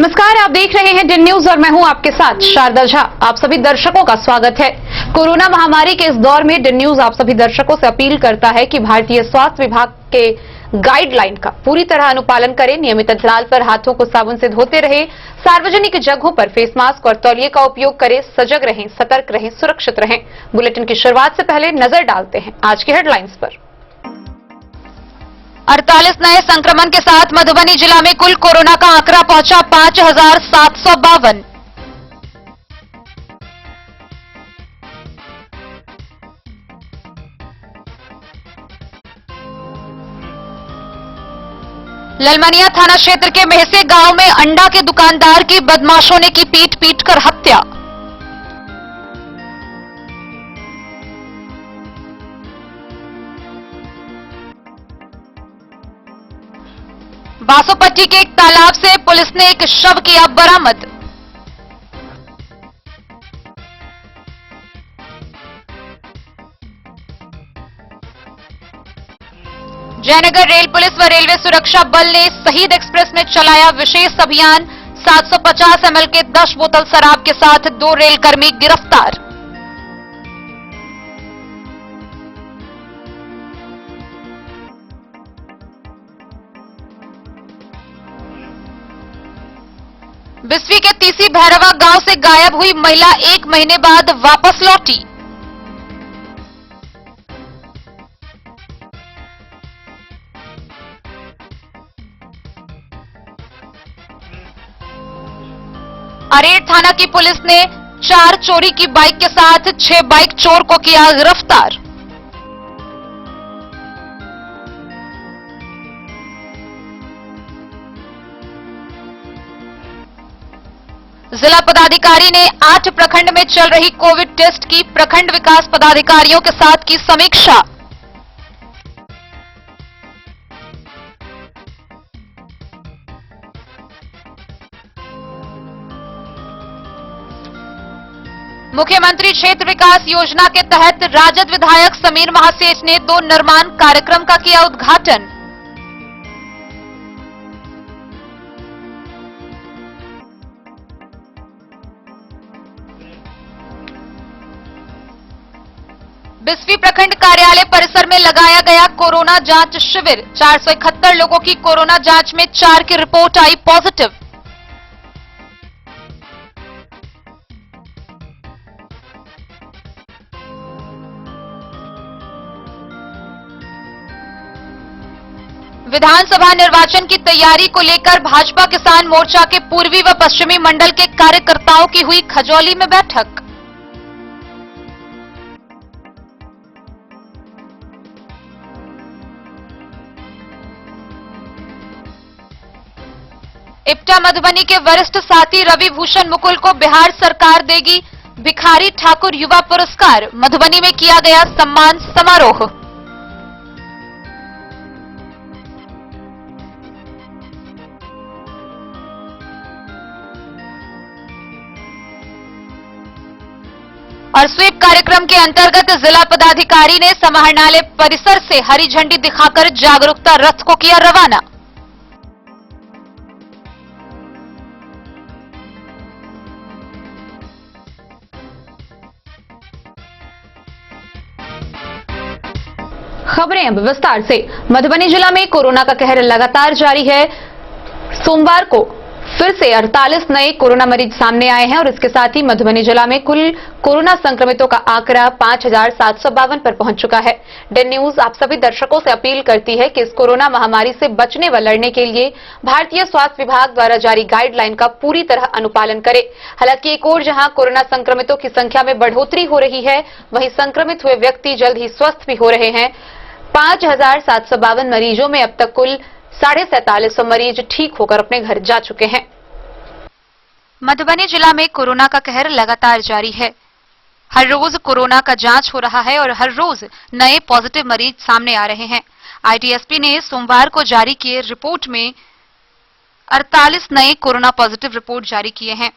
नमस्कार, आप देख रहे हैं डिन न्यूज और मैं हूं आपके साथ शारदा झा। आप सभी दर्शकों का स्वागत है। कोरोना महामारी के इस दौर में डिन न्यूज आप सभी दर्शकों से अपील करता है कि भारतीय स्वास्थ्य विभाग के गाइडलाइन का पूरी तरह अनुपालन करें। नियमित अंतराल पर हाथों को साबुन से धोते रहे, सार्वजनिक जगहों पर फेस मास्क और तौलिए का उपयोग करें, सजग रहें, सतर्क रहें, सुरक्षित रहें। बुलेटिन की शुरुआत से पहले नजर डालते हैं आज की हेडलाइंस पर। 48 नए संक्रमण के साथ मधुबनी जिला में कुल कोरोना का आंकड़ा पहुंचा 5,752। ललमनिया थाना क्षेत्र के मेहसे गांव में अंडा के दुकानदार की बदमाशों ने की पीट पीट कर हत्या। बासोपट्टी के एक तालाब से पुलिस ने एक शव किया बरामद। जयनगर रेल पुलिस व रेलवे सुरक्षा बल ने शहीद एक्सप्रेस में चलाया विशेष अभियान। 750 ml के 10 बोतल शराब के साथ 2 रेलकर्मी गिरफ्तार। बिस्वी के तीसी भैरवा गांव से गायब हुई महिला 1 महीने बाद वापस लौटी। अरेर थाना की पुलिस ने 4 चोरी की बाइक के साथ 6 बाइक चोर को किया गिरफ्तार। जिला पदाधिकारी ने 8 प्रखंड में चल रही कोविड टेस्ट की प्रखंड विकास पदाधिकारियों के साथ की समीक्षा। मुख्यमंत्री क्षेत्र विकास योजना के तहत राजद विधायक समीर महासेठ ने 2 निर्माण कार्यक्रम का किया उद्घाटन। बिस्वी प्रखंड कार्यालय परिसर में लगाया गया कोरोना जांच शिविर। 471 लोगों की कोरोना जांच में 4 की रिपोर्ट आई पॉजिटिव। विधानसभा निर्वाचन की तैयारी को लेकर भाजपा किसान मोर्चा के पूर्वी व पश्चिमी मंडल के कार्यकर्ताओं की हुई खजौली में बैठक। इप्टा मधुबनी के वरिष्ठ साथी रवि भूषण मुकुल को बिहार सरकार देगी भिखारी ठाकुर युवा पुरस्कार। मधुबनी में किया गया सम्मान समारोह। और स्वीप कार्यक्रम के अंतर्गत जिला पदाधिकारी ने समाहरणालय परिसर से हरी झंडी दिखाकर जागरूकता रथ को किया रवाना। खबरें अब विस्तार से। मधुबनी जिला में कोरोना का कहर लगातार जारी है। सोमवार को फिर से 48 नए कोरोना मरीज सामने आए हैं और इसके साथ ही मधुबनी जिला में कुल कोरोना संक्रमितों का आंकड़ा 5,752 पर पहुंच चुका है। डिन न्यूज आप सभी दर्शकों से अपील करती है कि इस कोरोना महामारी से बचने व लड़ने के लिए भारतीय स्वास्थ्य विभाग द्वारा जारी गाइडलाइन का पूरी तरह अनुपालन करें। हालांकि एक ओर जहां कोरोना संक्रमितों की संख्या में बढ़ोतरी हो रही है, वहीं संक्रमित हुए व्यक्ति जल्द ही स्वस्थ भी हो रहे हैं। 5,752 मरीजों में अब तक कुल 450 मरीज ठीक होकर अपने घर जा चुके हैं। मधुबनी जिला में कोरोना का कहर लगातार जारी है। हर रोज कोरोना का जांच हो रहा है और हर रोज नए पॉजिटिव मरीज सामने आ रहे हैं। आईटीएसपी ने सोमवार को जारी किए रिपोर्ट में 48 नए कोरोना पॉजिटिव रिपोर्ट जारी किए हैं।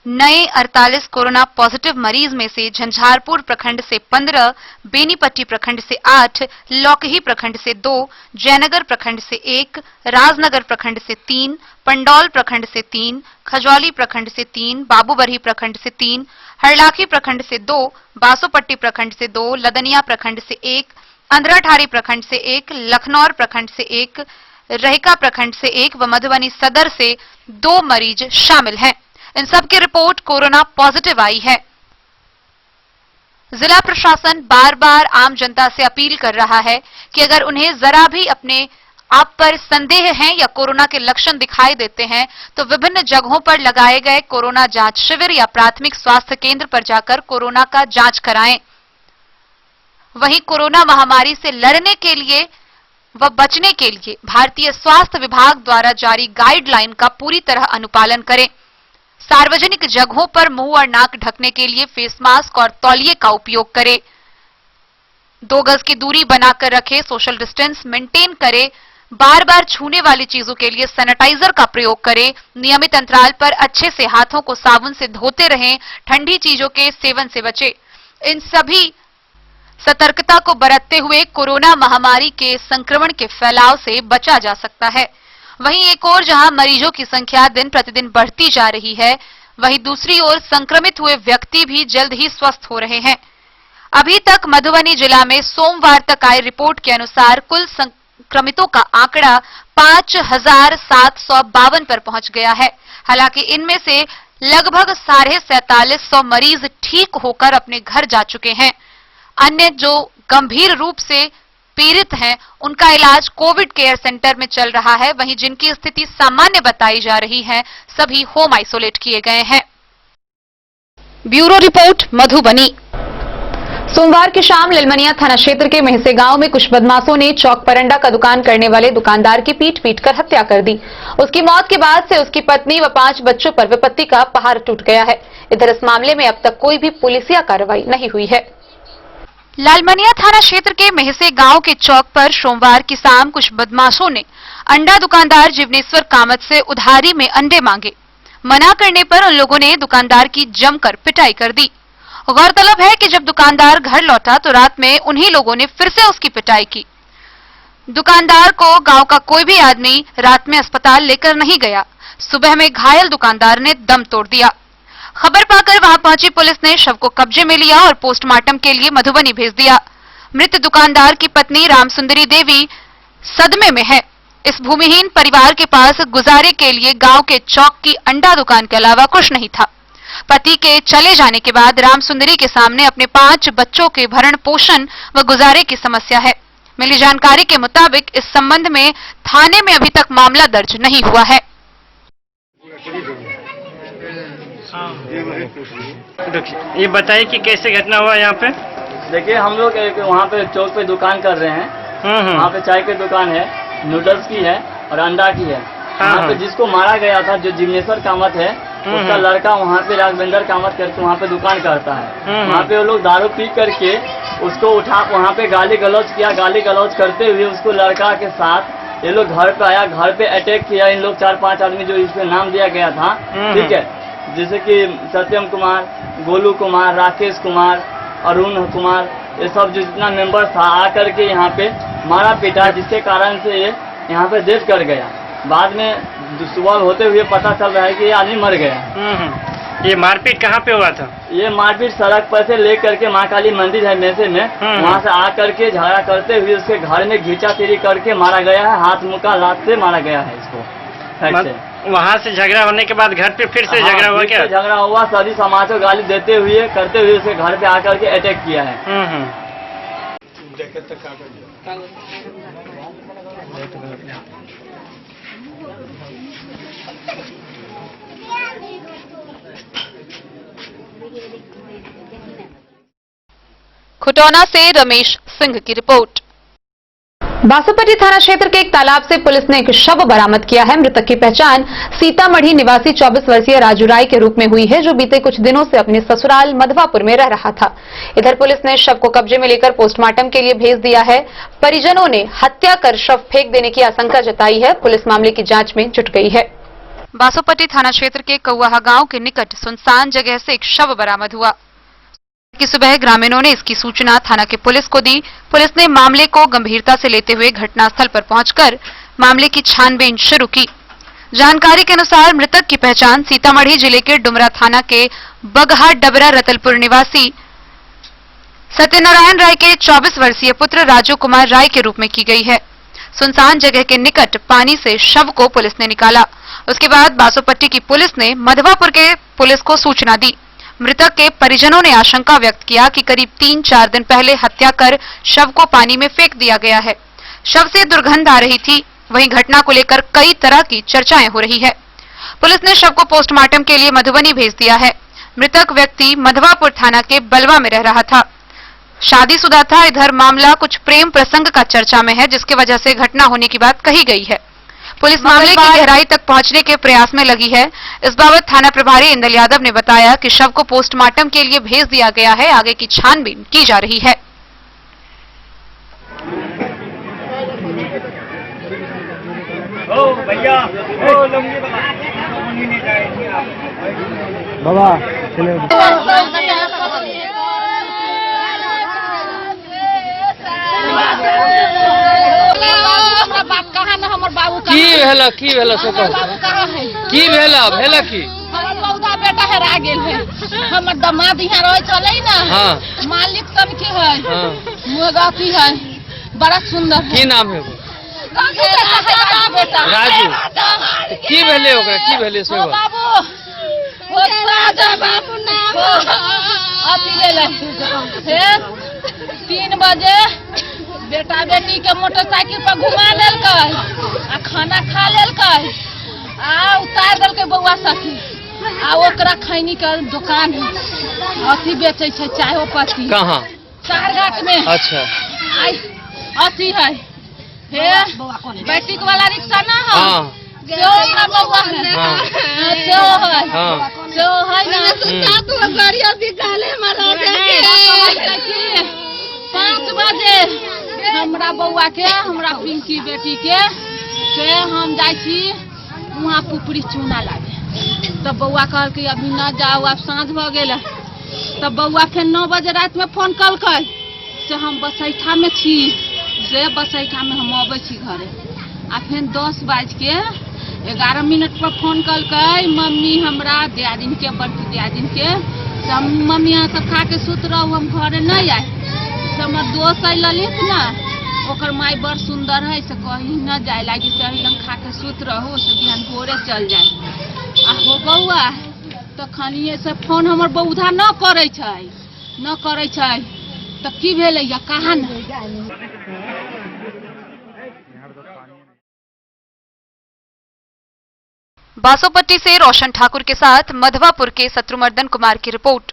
नए 48 कोरोना पॉजिटिव मरीज में से झंझारपुर प्रखंड से 15, बेनीपट्टी प्रखंड से 8, लौकही प्रखंड से 2, जयनगर प्रखंड से 1, राजनगर प्रखंड से 3, पंडौल प्रखंड से 3, खजौली प्रखंड से 3, बाबूबरही प्रखंड से 3, हरलाखी प्रखंड से 2, बासोपट्टी प्रखंड से 2, लदनिया प्रखंड से 1, अंधराठारी प्रखंड से 1, लखनौर प्रखंड से 1, रहका प्रखंड से 1 व मधुबनी सदर से 2 मरीज शामिल हैं। इन सब की रिपोर्ट कोरोना पॉजिटिव आई है। जिला प्रशासन बार बार आम जनता से अपील कर रहा है कि अगर उन्हें जरा भी अपने आप पर संदेह है या कोरोना के लक्षण दिखाई देते हैं तो विभिन्न जगहों पर लगाए गए कोरोना जांच शिविर या प्राथमिक स्वास्थ्य केंद्र पर जाकर कोरोना का जांच कराएं। वहीं कोरोना महामारी से लड़ने के लिए व बचने के लिए भारतीय स्वास्थ्य विभाग द्वारा जारी गाइडलाइन का पूरी तरह अनुपालन करें। सार्वजनिक जगहों पर मुंह और नाक ढकने के लिए फेस मास्क और तौलिए का उपयोग करें। 2 गज की दूरी बनाकर रखें, सोशल डिस्टेंस मेंटेन करें, बार बार छूने वाली चीजों के लिए सैनिटाइजर का प्रयोग करें, नियमित अंतराल पर अच्छे से हाथों को साबुन से धोते रहें, ठंडी चीजों के सेवन से बचें। इन सभी सतर्कता को बरतते हुए कोरोना महामारी के संक्रमण के फैलाव से बचा जा सकता है। वहीं एक ओर जहां मरीजों की संख्या दिन प्रतिदिन बढ़ती जा रही है, वहीं दूसरी ओर संक्रमित हुए व्यक्ति भी जल्द ही स्वस्थ हो रहे हैं। अभी तक मधुबनी जिला में सोमवार तक आई रिपोर्ट के अनुसार कुल संक्रमितों का आंकड़ा 5,752 पर पहुंच गया है। हालांकि इनमें से लगभग 4,47 मरीज ठीक होकर अपने घर जा चुके हैं। अन्य जो गंभीर रूप से पीड़ित हैं, उनका इलाज कोविड केयर सेंटर में चल रहा है। वहीं जिनकी स्थिति सामान्य बताई जा रही है, सभी होम आइसोलेट किए गए हैं। Bureau report, Madhubani. सोमवार की शाम ललमनिया थाना क्षेत्र के मेहसे गांव में कुछ बदमाशों ने चौक परंडा का दुकान करने वाले दुकानदार की पीट कर हत्या कर दी। उसकी मौत के बाद से उसकी पत्नी व 5 बच्चों पर विपत्ति का पहाड़ टूट गया है। इधर इस मामले में अब तक कोई भी पुलिसिया कार्रवाई नहीं हुई है। लालमनिया थाना क्षेत्र के मेहसे गांव के चौक पर सोमवार की शाम कुछ बदमाशों ने अंडा दुकानदार जीवनेश्वर कामत से उधारी में अंडे मांगे। मना करने पर उन लोगों ने दुकानदार की जमकर पिटाई कर दी। गौरतलब है कि जब दुकानदार घर लौटा तो रात में उन्हीं लोगों ने फिर से उसकी पिटाई की। दुकानदार को गांव का कोई भी आदमी रात में अस्पताल लेकर नहीं गया। सुबह में घायल दुकानदार ने दम तोड़ दिया। खबर पाकर वहां पहुंची पुलिस ने शव को कब्जे में लिया और पोस्टमार्टम के लिए मधुबनी भेज दिया। मृत दुकानदार की पत्नी रामसुंदरी देवी सदमे में है। इस भूमिहीन परिवार के पास गुजारे के लिए गांव के चौक की अंडा दुकान के अलावा कुछ नहीं था। पति के चले जाने के बाद रामसुंदरी के सामने अपने 5 बच्चों के भरण पोषण व गुजारे की समस्या है। मिली जानकारी के मुताबिक इस संबंध में थाने में अभी तक मामला दर्ज नहीं हुआ है। ये बताइए कि कैसे घटना हुआ यहाँ पे। देखिए, हम लोग वहाँ पे चौक पे दुकान कर रहे हैं। वहाँ पे चाय की दुकान है, नूडल्स की है और अंडा की है। वहाँ पे जिसको मारा गया था, जो जीवनेश्वर कामत है, उसका लड़का वहाँ पे राघवेंद्र कामत करके वहाँ पे दुकान करता है। वहाँ पे वो लोग दारू पी करके उसको उठा, वहाँ पे गाली गलौज किया। गाली गलौज करते हुए उसको लड़का के साथ ये लोग घर पे आया, घर पे अटैक किया। इन लोग 4-5 आदमी जो इसमें नाम दिया गया था, ठीक है, जैसे कि सत्यम कुमार, गोलू कुमार, राकेश कुमार, अरुण कुमार, ये सब जो जितना मेंबर था आकर के यहाँ पे मारा पीटा, जिसके कारण से ये यहाँ पे डेथ कर गया। बाद में सुबह होते हुए पता चल रहा है कि ये आदमी मर गया। ये मारपीट कहाँ पे हुआ था? ये मारपीट सड़क पर से लेकर के माँ काली मंदिर है मेसे में, वहाँ से आकर के झगड़ा करते हुए उसके घर में घींचा तीरी करके मारा गया है। हाथ मुक्का लात से मारा गया है इसको। वहाँ से झगड़ा होने के बाद घर पे फिर से झगड़ा हुआ क्या? झगड़ा हुआ, सभी समाज को गाली देते हुए करते हुए उसके घर पे आकर के अटैक किया है। खुटौना से रमेश सिंह की रिपोर्ट। बासोपट्टी थाना क्षेत्र के एक तालाब से पुलिस ने एक शव बरामद किया है। मृतक की पहचान सीतामढ़ी निवासी 24 वर्षीय राजू राय के रूप में हुई है, जो बीते कुछ दिनों से अपने ससुराल मधवापुर में रह रहा था। इधर पुलिस ने शव को कब्जे में लेकर पोस्टमार्टम के लिए भेज दिया है। परिजनों ने हत्या कर शव फेंक देने की आशंका जताई है। पुलिस मामले की जांच में जुट गई है। बासोपट्टी थाना क्षेत्र के कौआहा गांव के निकट सुनसान जगह से एक शव बरामद हुआ। की सुबह ग्रामीणों ने इसकी सूचना थाना के पुलिस को दी। पुलिस ने मामले को गंभीरता से लेते हुए घटनास्थल पर पहुंचकर मामले की छानबीन शुरू की। जानकारी के अनुसार मृतक की पहचान सीतामढ़ी जिले के डुमरा थाना के बगहा डबरा रतलपुर निवासी सत्यनारायण राय के 24 वर्षीय पुत्र राजू कुमार राय के रूप में की गई है। सुनसान जगह के निकट पानी से शव को पुलिस ने निकाला। उसके बाद बासोपट्टी की पुलिस ने मधवापुर के पुलिस को सूचना दी। मृतक के परिजनों ने आशंका व्यक्त किया कि करीब 3-4 दिन पहले हत्या कर शव को पानी में फेंक दिया गया है। शव से दुर्गंध आ रही थी। वहीं घटना को लेकर कई तरह की चर्चाएं हो रही है। पुलिस ने शव को पोस्टमार्टम के लिए मधुबनी भेज दिया है। मृतक व्यक्ति मधवापुर थाना के बलवा में रह रहा था, शादीशुदा था। इधर मामला कुछ प्रेम प्रसंग का चर्चा में है, जिसकी वजह से घटना होने की बात कही गई है। पुलिस मामले की गहराई तक पहुंचने के प्रयास में लगी है। इस बाबत थाना प्रभारी इंदल यादव ने बताया कि शव को पोस्टमार्टम के लिए भेज दिया गया है। आगे की छानबीन की जा रही है। बाबा की भेला से कह की भेला की हमर पौधा बेटा हेरा गेल है। हमर दामाद यहाँ रहे चले ना। हाँ। मालिक सब की है। हाँ। मुर्गा की है, बड़ा सुंदर है। की नाम है वो? बेटा राजू। की भेले ओकरा की भेले से बाबू वो राजा बाबू नाम अथी भेले है। 3 बजे बेटा बेटी के मोटरसाइकिल पर घुमा लेलकै आ खाना खा लेलकै आ उतार देलकै बउआ सखी आ ओकरा खैनी के दुकान है, अथी बेचे छै चाय पत्ती। कहाँ? चारघाट में। अच्छा। अथी है हे बैटिक वाला रिक्शा ना है। हाँ। सेओ का बउआ है। हाँ। सेओ है। हाँ। सेओ है ना। तो गाड़िया निकाले मारा जाके 5 बजे हमरा बउआ के, हमरा पिंकी बेटी के से हम जाय छी वहाँ पुपरी चूना लागे। तब बउआ कहल कि अभी न जाओ, अब साँझ भ गेल। तब बउआ फिर 9 बजे रात में फोन कलकै से हम बसैठा में छी, से बसैठा में हम अबै छी घरे। आ फिर 10:11 पर फोन कलकै मम्मी हमरा दियादिन के, बड़की दियादिन के, मम्मी यहाँ सब खा के सुत रहू, हम घरे नहीं आए। हमर दोस्त है ललित ना, ओकर माई बड़ सुंदर है, से कहीं न जाए लागी, सही लंग खा के सुत रहो, से बिहान भोरे चल जाए। आ हो बउआ तो खनिए से फोन हमर बउधा न करे छै तो की भेले या कहा न। बासोपट्टी से रोशन ठाकुर के साथ मधवापुर के शत्रुमर्दन कुमार की रिपोर्ट।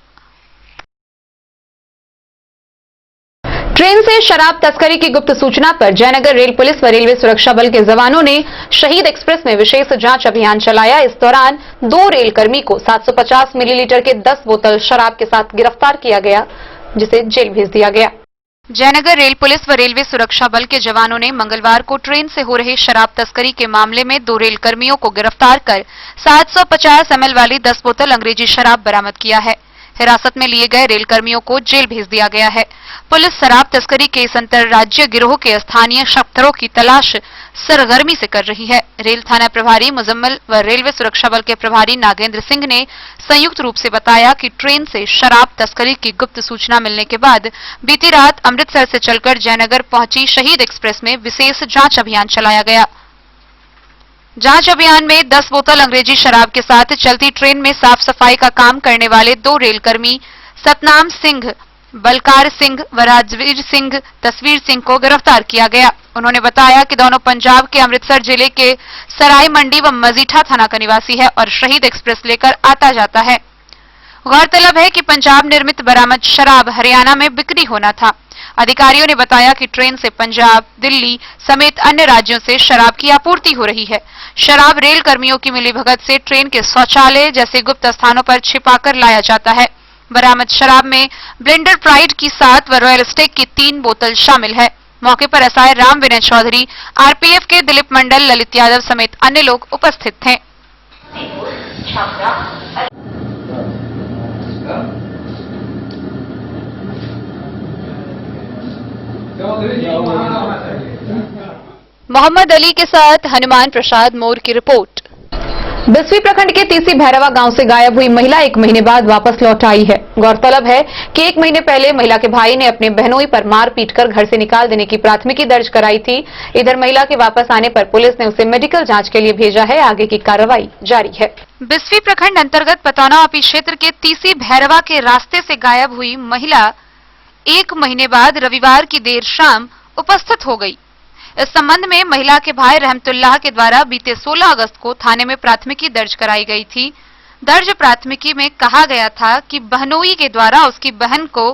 ट्रेन से शराब तस्करी की गुप्त सूचना पर जयनगर रेल पुलिस व रेलवे सुरक्षा बल के जवानों ने शहीद एक्सप्रेस में विशेष जांच अभियान चलाया। इस दौरान 2 रेलकर्मी को 750 मिलीलीटर के 10 बोतल शराब के साथ गिरफ्तार किया गया, जिसे जेल भेज दिया गया। जयनगर रेल पुलिस व रेलवे सुरक्षा बल के जवानों ने मंगलवार को ट्रेन से हो रही शराब तस्करी के मामले में 2 रेलकर्मियों को गिरफ्तार कर 750 ml वाली 10 बोतल अंग्रेजी शराब बरामद किया है। हिरासत में लिए गए रेलकर्मियों को जेल भेज दिया गया है। पुलिस शराब तस्करी के इस अंतर्राज्यीय गिरोह के स्थानीय शख्सरों की तलाश सरगर्मी से कर रही है। रेल थाना प्रभारी मुजम्मिल व रेलवे सुरक्षा बल के प्रभारी नागेंद्र सिंह ने संयुक्त रूप से बताया कि ट्रेन से शराब तस्करी की गुप्त सूचना मिलने के बाद बीती रात अमृतसर से चलकर जयनगर पहुंची शहीद एक्सप्रेस में विशेष जांच अभियान चलाया गया। जांच अभियान में 10 बोतल अंग्रेजी शराब के साथ चलती ट्रेन में साफ सफाई का काम करने वाले 2 रेलकर्मी सतनाम सिंह, बलकार सिंह व राजवीर सिंह, तस्वीर सिंह को गिरफ्तार किया गया। उन्होंने बताया कि दोनों पंजाब के अमृतसर जिले के सराय मंडी व मजीठा थाना का निवासी है और शहीद एक्सप्रेस लेकर आता जाता है। गौरतलब है कि पंजाब निर्मित बरामद शराब हरियाणा में बिक्री होना था। अधिकारियों ने बताया कि ट्रेन से पंजाब, दिल्ली समेत अन्य राज्यों से शराब की आपूर्ति हो रही है। शराब रेल कर्मियों की मिलीभगत से ट्रेन के शौचालय जैसे गुप्त स्थानों पर छिपाकर लाया जाता है। बरामद शराब में ब्लेंडर प्राइड की 7 व रॉयल स्टेक की 3 बोतल शामिल है। मौके पर एसआई राम विनय चौधरी, आरपीएफ के दिलीप मंडल, ललित यादव समेत अन्य लोग उपस्थित थे। मोहम्मद अली के साथ हनुमान प्रसाद मोर की रिपोर्ट। बिस्वी प्रखंड के तीसी भैरवा गांव से गायब हुई महिला 1 महीने बाद वापस लौट आई है। गौरतलब है कि 1 महीने पहले महिला के भाई ने अपने बहनोई पर मार पीट कर घर से निकाल देने की प्राथमिकी दर्ज कराई थी। इधर महिला के वापस आने पर पुलिस ने उसे मेडिकल जांच के लिए भेजा है। आगे की कार्रवाई जारी है। बिस्वी प्रखंड अंतर्गत पतौनावापी क्षेत्र के तीसी भैरवा के रास्ते से गायब हुई महिला 1 महीने बाद रविवार की देर शाम उपस्थित हो गई। इस संबंध में महिला के भाई रहमतुल्लाह के द्वारा बीते 16 अगस्त को थाने में प्राथमिकी दर्ज कराई गई थी। दर्ज प्राथमिकी में कहा गया था कि बहनोई के द्वारा उसकी बहन को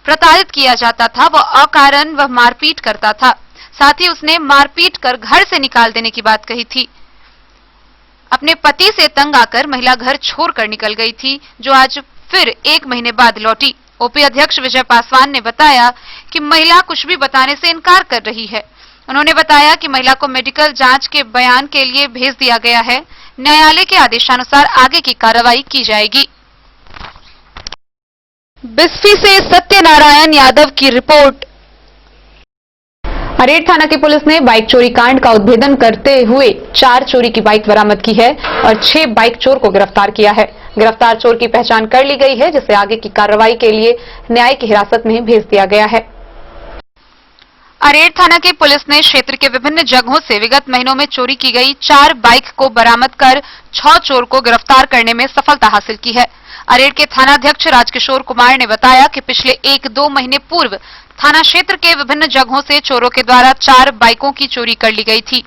प्रताड़ित किया जाता था। वह अकारण वह मारपीट करता था। साथ ही उसने मारपीट कर घर से निकाल देने की बात कही थी। अपने पति से तंग आकर महिला घर छोड़कर निकल गई थी, जो आज फिर 1 महीने बाद लौटी। ओपी अध्यक्ष विजय पासवान ने बताया कि महिला कुछ भी बताने से इनकार कर रही है। उन्होंने बताया कि महिला को मेडिकल जांच के बयान के लिए भेज दिया गया है। न्यायालय के आदेशानुसार आगे की कार्रवाई की जाएगी। बिस्फी से सत्यनारायण यादव की रिपोर्ट। अरेर थाना की पुलिस ने बाइक चोरी कांड का उद्भेदन करते हुए 4 चोरी की बाइक बरामद की है और 6 बाइक चोर को गिरफ्तार किया है। गिरफ्तार चोर की पहचान कर ली गई है, जिसे आगे की कार्रवाई के लिए न्यायिक हिरासत में भेज दिया गया है। अरेर थाना की पुलिस ने क्षेत्र के विभिन्न जगहों से विगत महीनों में चोरी की गई 4 बाइक को बरामद कर 6 चोर को गिरफ्तार करने में सफलता हासिल की है। अरेर के थानाध्यक्ष राजकिशोर कुमार ने बताया कि पिछले 1-2 महीने पूर्व थाना क्षेत्र के विभिन्न जगहों से चोरों के द्वारा 4 बाइकों की चोरी कर ली गई थी।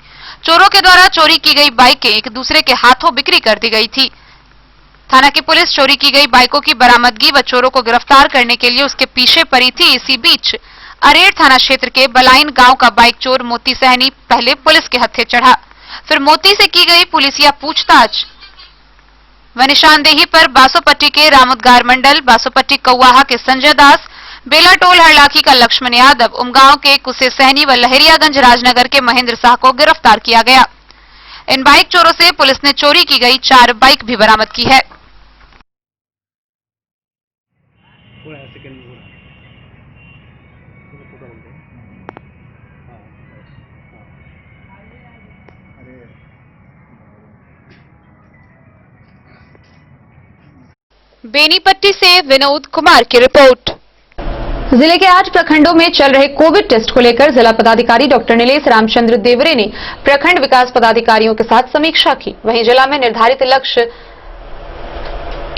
चोरों के द्वारा चोरी की गई बाइकें एक दूसरे के हाथों बिक्री कर दी गई थी। थाना की पुलिस चोरी की गई बाइकों की बरामदगी व चोरों को गिरफ्तार करने के लिए उसके पीछे पड़ी थी। इसी बीच अरेर थाना क्षेत्र के बलाइन गांव का बाइक चोर मोती सहनी पहले पुलिस के हत्थे चढ़ा। फिर मोती से की गई पुलिसिया पूछताछ व निशानदेही पर बासोपट्टी के रामुदगार मंडल, बासोपट्टी कौवाहा के संजय दास, बेलाटोल हरलाखी का लक्ष्मण यादव, उमगांव के कुसे सहनी व लहरियागंज राजनगर के महेंद्र शाह को गिरफ्तार किया गया। इन बाइक चोरों से पुलिस ने चोरी की गई 4 बाइक भी बरामद की है। बेनीपट्टी से विनोद कुमार की रिपोर्ट। जिले के 8 प्रखंडों में चल रहे कोविड टेस्ट को लेकर जिला पदाधिकारी डॉक्टर नीलेश रामचंद्र देवरे ने प्रखंड विकास पदाधिकारियों के साथ समीक्षा की। वहीं जिला में निर्धारित लक्ष्य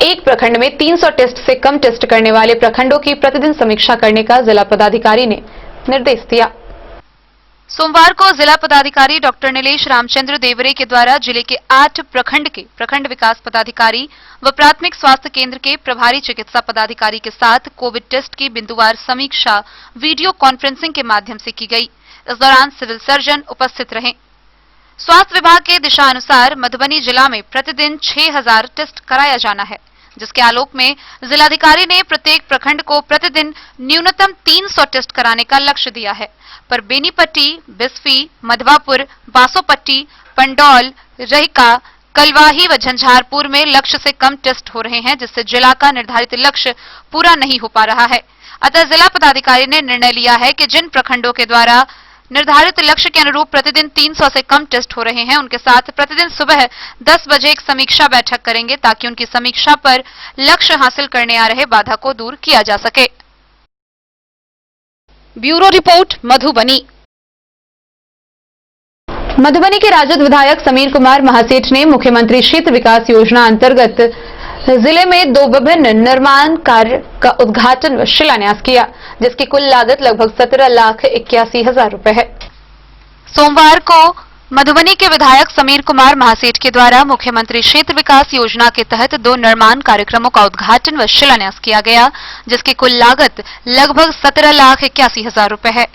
एक प्रखंड में 300 टेस्ट से कम टेस्ट करने वाले प्रखंडों की प्रतिदिन समीक्षा करने का जिला पदाधिकारी ने निर्देश दिया। सोमवार को जिला पदाधिकारी डॉक्टर नीलेश रामचंद्र देवरे के द्वारा जिले के 8 प्रखंड के प्रखंड विकास पदाधिकारी व प्राथमिक स्वास्थ्य केंद्र के प्रभारी चिकित्सा पदाधिकारी के साथ कोविड टेस्ट की बिंदुवार समीक्षा वीडियो कॉन्फ्रेंसिंग के माध्यम से की गई। इस दौरान सिविल सर्जन उपस्थित रहे। स्वास्थ्य विभाग के दिशा अनुसार मधुबनी जिला में प्रतिदिन 6000 टेस्ट कराया जाना है, जिसके आलोक में जिलाधिकारी ने प्रत्येक प्रखंड को प्रतिदिन न्यूनतम 300 टेस्ट कराने का लक्ष्य दिया है। पर बेनीपट्टी, बिस्फी, मधवापुर, बासोपट्टी, पंडौल, रहिका, कलवाही व झंझारपुर में लक्ष्य से कम टेस्ट हो रहे हैं, जिससे जिला का निर्धारित लक्ष्य पूरा नहीं हो पा रहा है। अतः जिला पदाधिकारी ने निर्णय लिया है कि जिन प्रखंडों के द्वारा निर्धारित लक्ष्य के अनुरूप प्रतिदिन 300 से कम टेस्ट हो रहे हैं, उनके साथ प्रतिदिन सुबह 10 बजे एक समीक्षा बैठक करेंगे, ताकि उनकी समीक्षा पर लक्ष्य हासिल करने आ रहे बाधा को दूर किया जा सके। Bureau report, Madhubani. मधुबनी के राजद विधायक समीर कुमार महासेठ ने मुख्यमंत्री क्षेत्र विकास योजना अंतर्गत जिले में 2 विभिन्न निर्माण कार्य का उद्घाटन व शिलान्यास किया, जिसकी कुल लागत लगभग 17,81,000 रुपए है। सोमवार को मधुबनी के विधायक समीर कुमार महासेठ के द्वारा मुख्यमंत्री क्षेत्र विकास योजना के तहत 2 निर्माण कार्यक्रमों का उद्घाटन व शिलान्यास किया गया, जिसकी कुल लागत लगभग 17,81,000 रुपए है।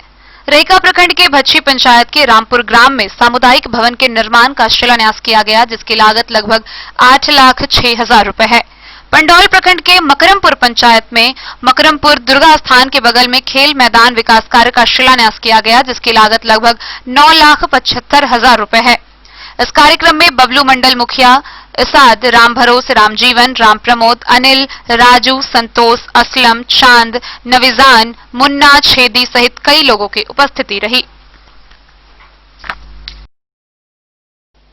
रेका प्रखंड के भच्छी पंचायत के रामपुर ग्राम में सामुदायिक भवन के निर्माण का शिलान्यास किया गया, जिसकी लागत लगभग 8,06,000 रुपए है। पंडौल प्रखंड के मकरमपुर पंचायत में मकरमपुर दुर्गा स्थान के बगल में खेल मैदान विकास कार्य का शिलान्यास किया गया, जिसकी लागत लगभग 9,75,000 रुपए है। इस कार्यक्रम में बबलू मंडल मुखिया, इसाद, राम भरोस, रामजीवन, राम प्रमोद, अनिल, राजू, संतोष, असलम, चांद, नविजान, मुन्ना, छेदी सहित कई लोगों की उपस्थिति रही।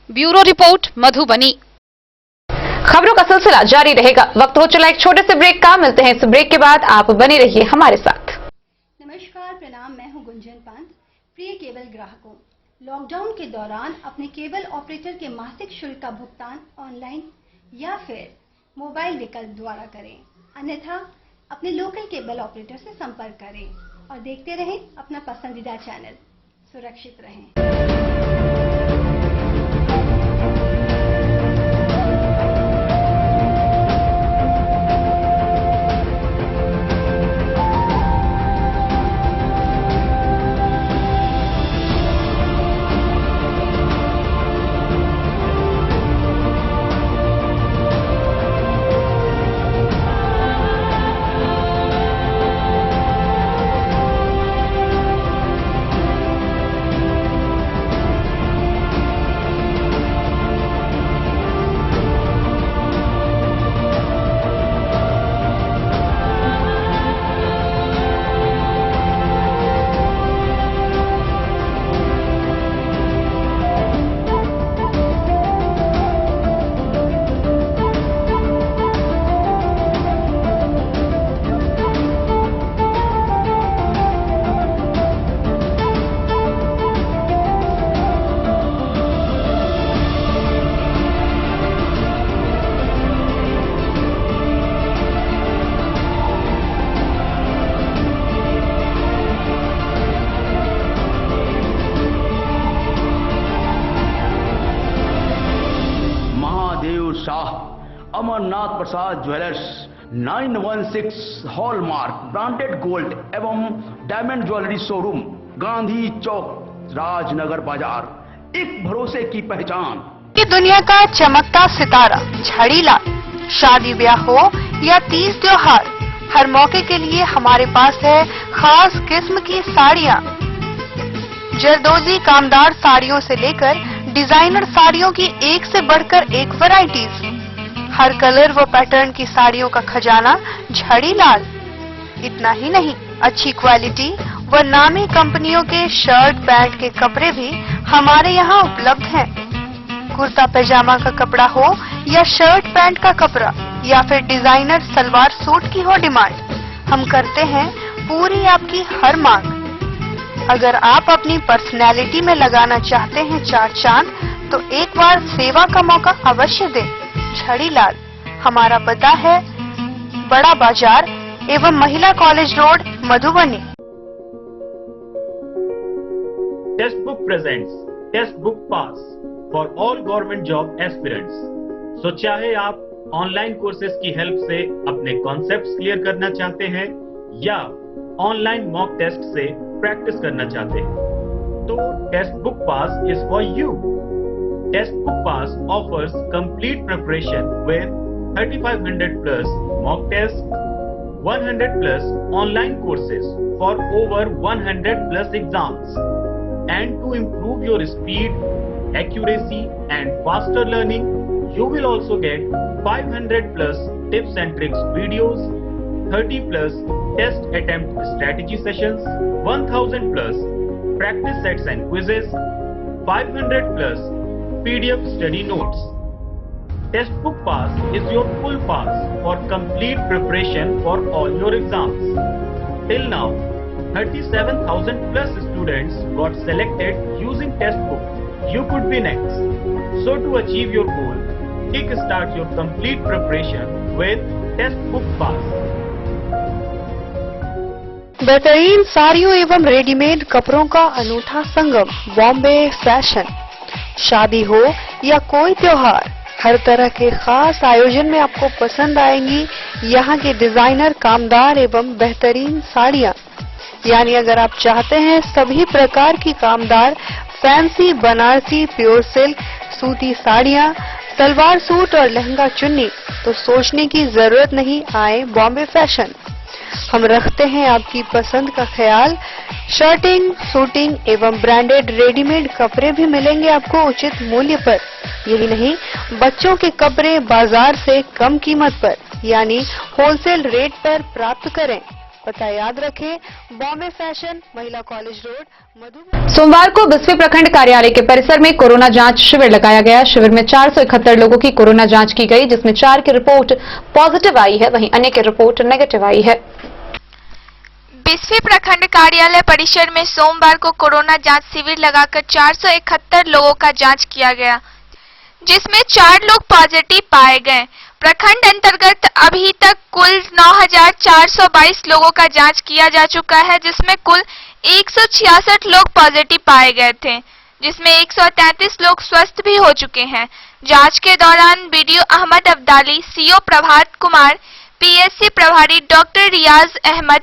Bureau report, Madhubani. खबरों का सिलसिला जारी रहेगा। वक्त हो चला एक छोटे से ब्रेक का। मिलते हैं इस ब्रेक के बाद। आप बने रहिए हमारे साथ। नमस्कार, प्रणाम। मैं हूं गुंजन पंत। प्रिय केबल ग्राहकों, लॉकडाउन के दौरान अपने केबल ऑपरेटर के मासिक शुल्क का भुगतान ऑनलाइन या फिर मोबाइल विकल्प द्वारा करें, अन्यथा अपने लोकल केबल ऑपरेटर से संपर्क करें और देखते रहें अपना पसंदीदा चैनल। सुरक्षित रहें। अमरनाथ प्रसाद ज्वेलर्स 916 हॉलमार्क ब्रांडेड गोल्ड एवं डायमंड ज्वेलरी शोरूम, गांधी चौक, राजनगर बाजार, एक भरोसे की पहचान। ये दुनिया का चमकता सितारा झाड़ीलाल। शादी ब्याह हो या तीज त्योहार, हर मौके के लिए हमारे पास है खास किस्म की साड़ियाँ। जरदोजी कामदार साड़ियों से लेकर डिजाइनर साड़ियों की एक से बढ़कर एक वैरायटीज। हर कलर व पैटर्न की साड़ियों का खजाना झाड़ीलाल। इतना ही नहीं, अच्छी क्वालिटी व नामी कंपनियों के शर्ट पैंट के कपड़े भी हमारे यहाँ उपलब्ध हैं। कुर्ता पैजामा का कपड़ा हो या शर्ट पैंट का कपड़ा या फिर डिजाइनर सलवार सूट की हो डिमांड, हम करते हैं पूरी आपकी हर मांग। अगर आप अपनी पर्सनैलिटी में लगाना चाहते हैं चार चांद, तो एक बार सेवा का मौका अवश्य दें। झाड़ीलाल, हमारा पता है बड़ा बाजार एवं महिला college road, Madhubani. Test book presents test book pass for all government job aspirants. So चाहे आप ऑनलाइन कोर्सेज की हेल्प से अपने कॉन्सेप्ट्स क्लियर करना चाहते हैं या ऑनलाइन मॉक टेस्ट से प्रैक्टिस करना चाहते हैं, तो Test book Pass is for you. Test Book Pass offers complete preparation with 3500 plus mock tests, 100 plus online courses for over 100 plus exams. And to improve your speed, accuracy and faster learning, you will also get 500 plus tips and tricks videos, 30 plus test attempt strategy sessions, 1000 plus practice sets and quizzes, 500 plus PDF study notes. Test Book Pass is your full pass for complete preparation for all your exams. Till now, 37,000 plus students got selected using Test Book. You could be next. So to achieve your goal, kickstart your complete preparation with Test Book Pass. बेहतरीन साड़ियों एवं readymade कपड़ों का अनूठा संगम, Bombay fashion. शादी हो या कोई त्योहार, हर तरह के खास आयोजन में आपको पसंद आएंगी यहाँ के डिजाइनर कामदार एवं बेहतरीन साड़ियाँ। यानी अगर आप चाहते हैं सभी प्रकार की कामदार फैंसी बनारसी प्योर सिल्क सूती साड़ियाँ, सलवार सूट और लहंगा चुन्नी, तो सोचने की जरूरत नहीं, आए बॉम्बे फैशन। हम रखते हैं आपकी पसंद का ख्याल। शर्टिंग, सूटिंग एवं ब्रांडेड रेडीमेड कपड़े भी मिलेंगे आपको उचित मूल्य पर। यही नहीं, बच्चों के कपड़े बाजार से कम कीमत पर यानी होलसेल रेट पर प्राप्त करें। पता याद रखें, बॉम्बे फैशन, महिला कॉलेज रोड, मधुबनी। सोमवार को बिस्फी प्रखंड कार्यालय के परिसर में कोरोना जांच शिविर लगाया गया। शिविर में 471 लोगों की कोरोना जांच की गई, जिसमें 4 की रिपोर्ट पॉजिटिव आई है, वहीं अन्य की रिपोर्ट नेगेटिव आई है। बिस्फी प्रखंड कार्यालय परिसर में सोमवार को कोरोना जांच शिविर लगाकर 471 लोगों का जांच किया गया, जिसमें 4 लोग पॉजिटिव पाए गए। प्रखंड अंतर्गत अभी तक कुल 9,422 लोगों का जांच किया जा चुका है, जिसमें कुल 166 लोग पॉजिटिव पाए गए थे, जिसमें 133 लोग स्वस्थ भी हो चुके हैं। जांच के दौरान BDO Ahmad Abdali, CO Prabhat Kumar, PSC प्रभारी डॉक्टर रियाज अहमद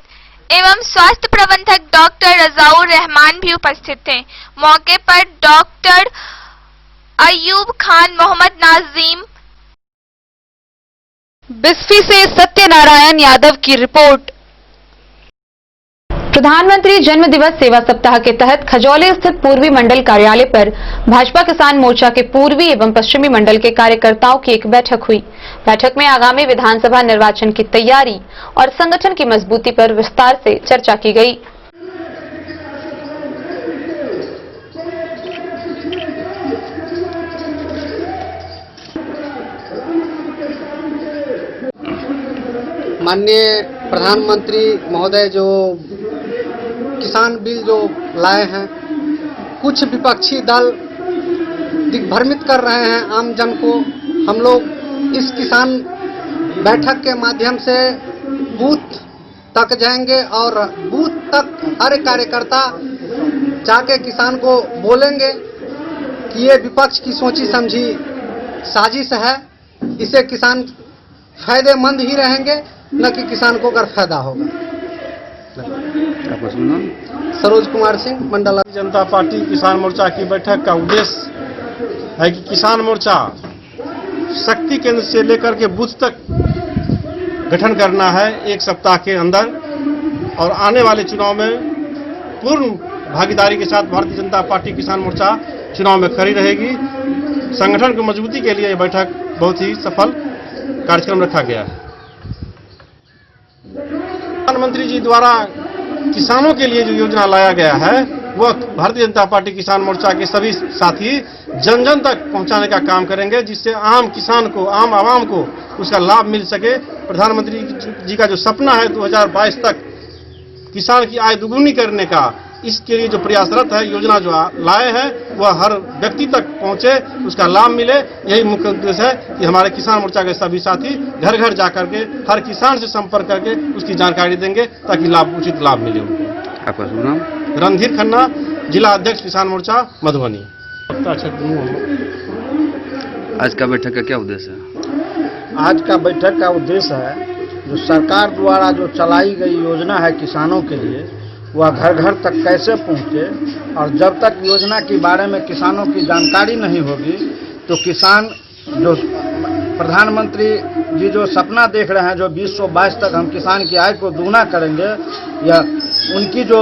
एवं स्वास्थ्य प्रबंधक डॉक्टर रजाउर रहमान भी उपस्थित थे। मौके पर डॉक्टर अयूब खान, मोहम्मद नाजीम। बिस्फी से सत्यनारायण यादव की रिपोर्ट। प्रधानमंत्री जन्म दिवस सेवा सप्ताह के तहत खजौली स्थित पूर्वी मंडल कार्यालय पर भाजपा किसान मोर्चा के पूर्वी एवं पश्चिमी मंडल के कार्यकर्ताओं की एक बैठक हुई। बैठक में आगामी विधानसभा निर्वाचन की तैयारी और संगठन की मजबूती पर विस्तार से चर्चा की गई। माननीय प्रधानमंत्री महोदय जो किसान बिल जो लाए हैं, कुछ विपक्षी दल दिग्भ्रमित कर रहे हैं आम जन को। हम लोग इस किसान बैठक के माध्यम से बूथ तक जाएंगे और बूथ तक हर कार्यकर्ता जाके किसान को बोलेंगे कि ये विपक्ष की सोची समझी साजिश है, इसे किसान फायदेमंद ही रहेंगे, न कि किसान को अगर फायदा होगा। सरोज कुमार सिंह, मंडल। जनता पार्टी किसान मोर्चा की बैठक का उद्देश्य है कि किसान मोर्चा शक्ति केंद्र से लेकर के बूथ तक गठन करना है 1 सप्ताह के अंदर, और आने वाले चुनाव में पूर्ण भागीदारी के साथ भारतीय जनता पार्टी किसान मोर्चा चुनाव में खड़ी रहेगी। संगठन की मजबूती के लिए यह बैठक बहुत ही सफल कार्यक्रम रखा गया है। प्रधानमंत्री जी द्वारा किसानों के लिए जो योजना लाया गया है, वह भारतीय जनता पार्टी किसान मोर्चा के सभी साथी जन जन तक पहुंचाने का काम करेंगे, जिससे आम किसान को, आम आवाम को उसका लाभ मिल सके। प्रधानमंत्री जी का जो सपना है 2022 तक किसान की आय दुगुनी करने का, इसके लिए जो प्रयासरत है, योजना जो लाए हैं वह हर व्यक्ति तक पहुंचे, उसका लाभ मिले। यही मुख्य उद्देश्य है कि हमारे किसान मोर्चा के सभी साथी घर घर जा करके हर किसान से संपर्क करके उसकी जानकारी देंगे, ताकि उचित लाभ मिले उनको। आपका शुभ नाम? रणधीर खन्ना, जिला अध्यक्ष किसान मोर्चा मधुबनी। आज का बैठक का क्या उद्देश्य है? आज का बैठक का उद्देश्य है, जो सरकार द्वारा जो चलाई गई योजना है किसानों के लिए, वह घर घर तक कैसे पहुँचे, और जब तक योजना के बारे में किसानों की जानकारी नहीं होगी तो किसान जो प्रधानमंत्री जी जो सपना देख रहे हैं, जो 2022 तक हम किसान की आय को दुगना करेंगे, या उनकी जो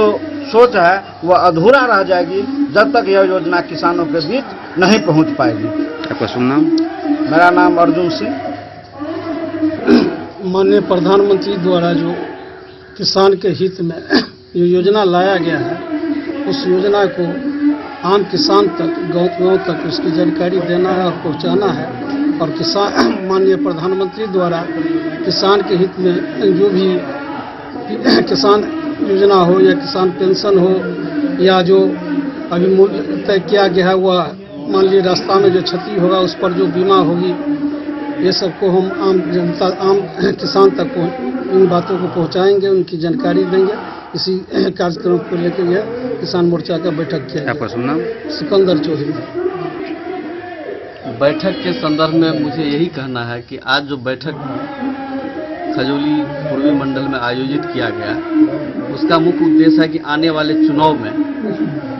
सोच है वह अधूरा रह जाएगी जब तक यह योजना किसानों के बीच नहीं पहुंच पाएगी। आपका शुभ नाम? मेरा नाम अर्जुन सिंह। माननीय प्रधानमंत्री द्वारा जो किसान के हित में जो योजना लाया गया है, उस योजना को आम किसान तक, गांव तक उसकी जानकारी देना है और पहुंचाना है। और किसान माननीय प्रधानमंत्री द्वारा किसान के हित में जो भी किसान योजना हो या किसान पेंशन हो, या जो अभी मूल्य तय किया गया है, वह मान लीजिए रास्ता में जो क्षति होगा उस पर जो बीमा होगी, ये सबको हम आम जनता, आम किसान तक इन बातों को पहुंचाएंगे, उनकी जानकारी देंगे। इसी कार्यक्रम को लेकर यह किसान मोर्चा का बैठक किया। आपका शुभ नाम? सिकंदर चौधरी। बैठक के संदर्भ में मुझे यही कहना है कि आज जो बैठक खजौली पूर्वी मंडल में आयोजित किया गया, उसका मुख्य उद्देश्य है कि आने वाले चुनाव में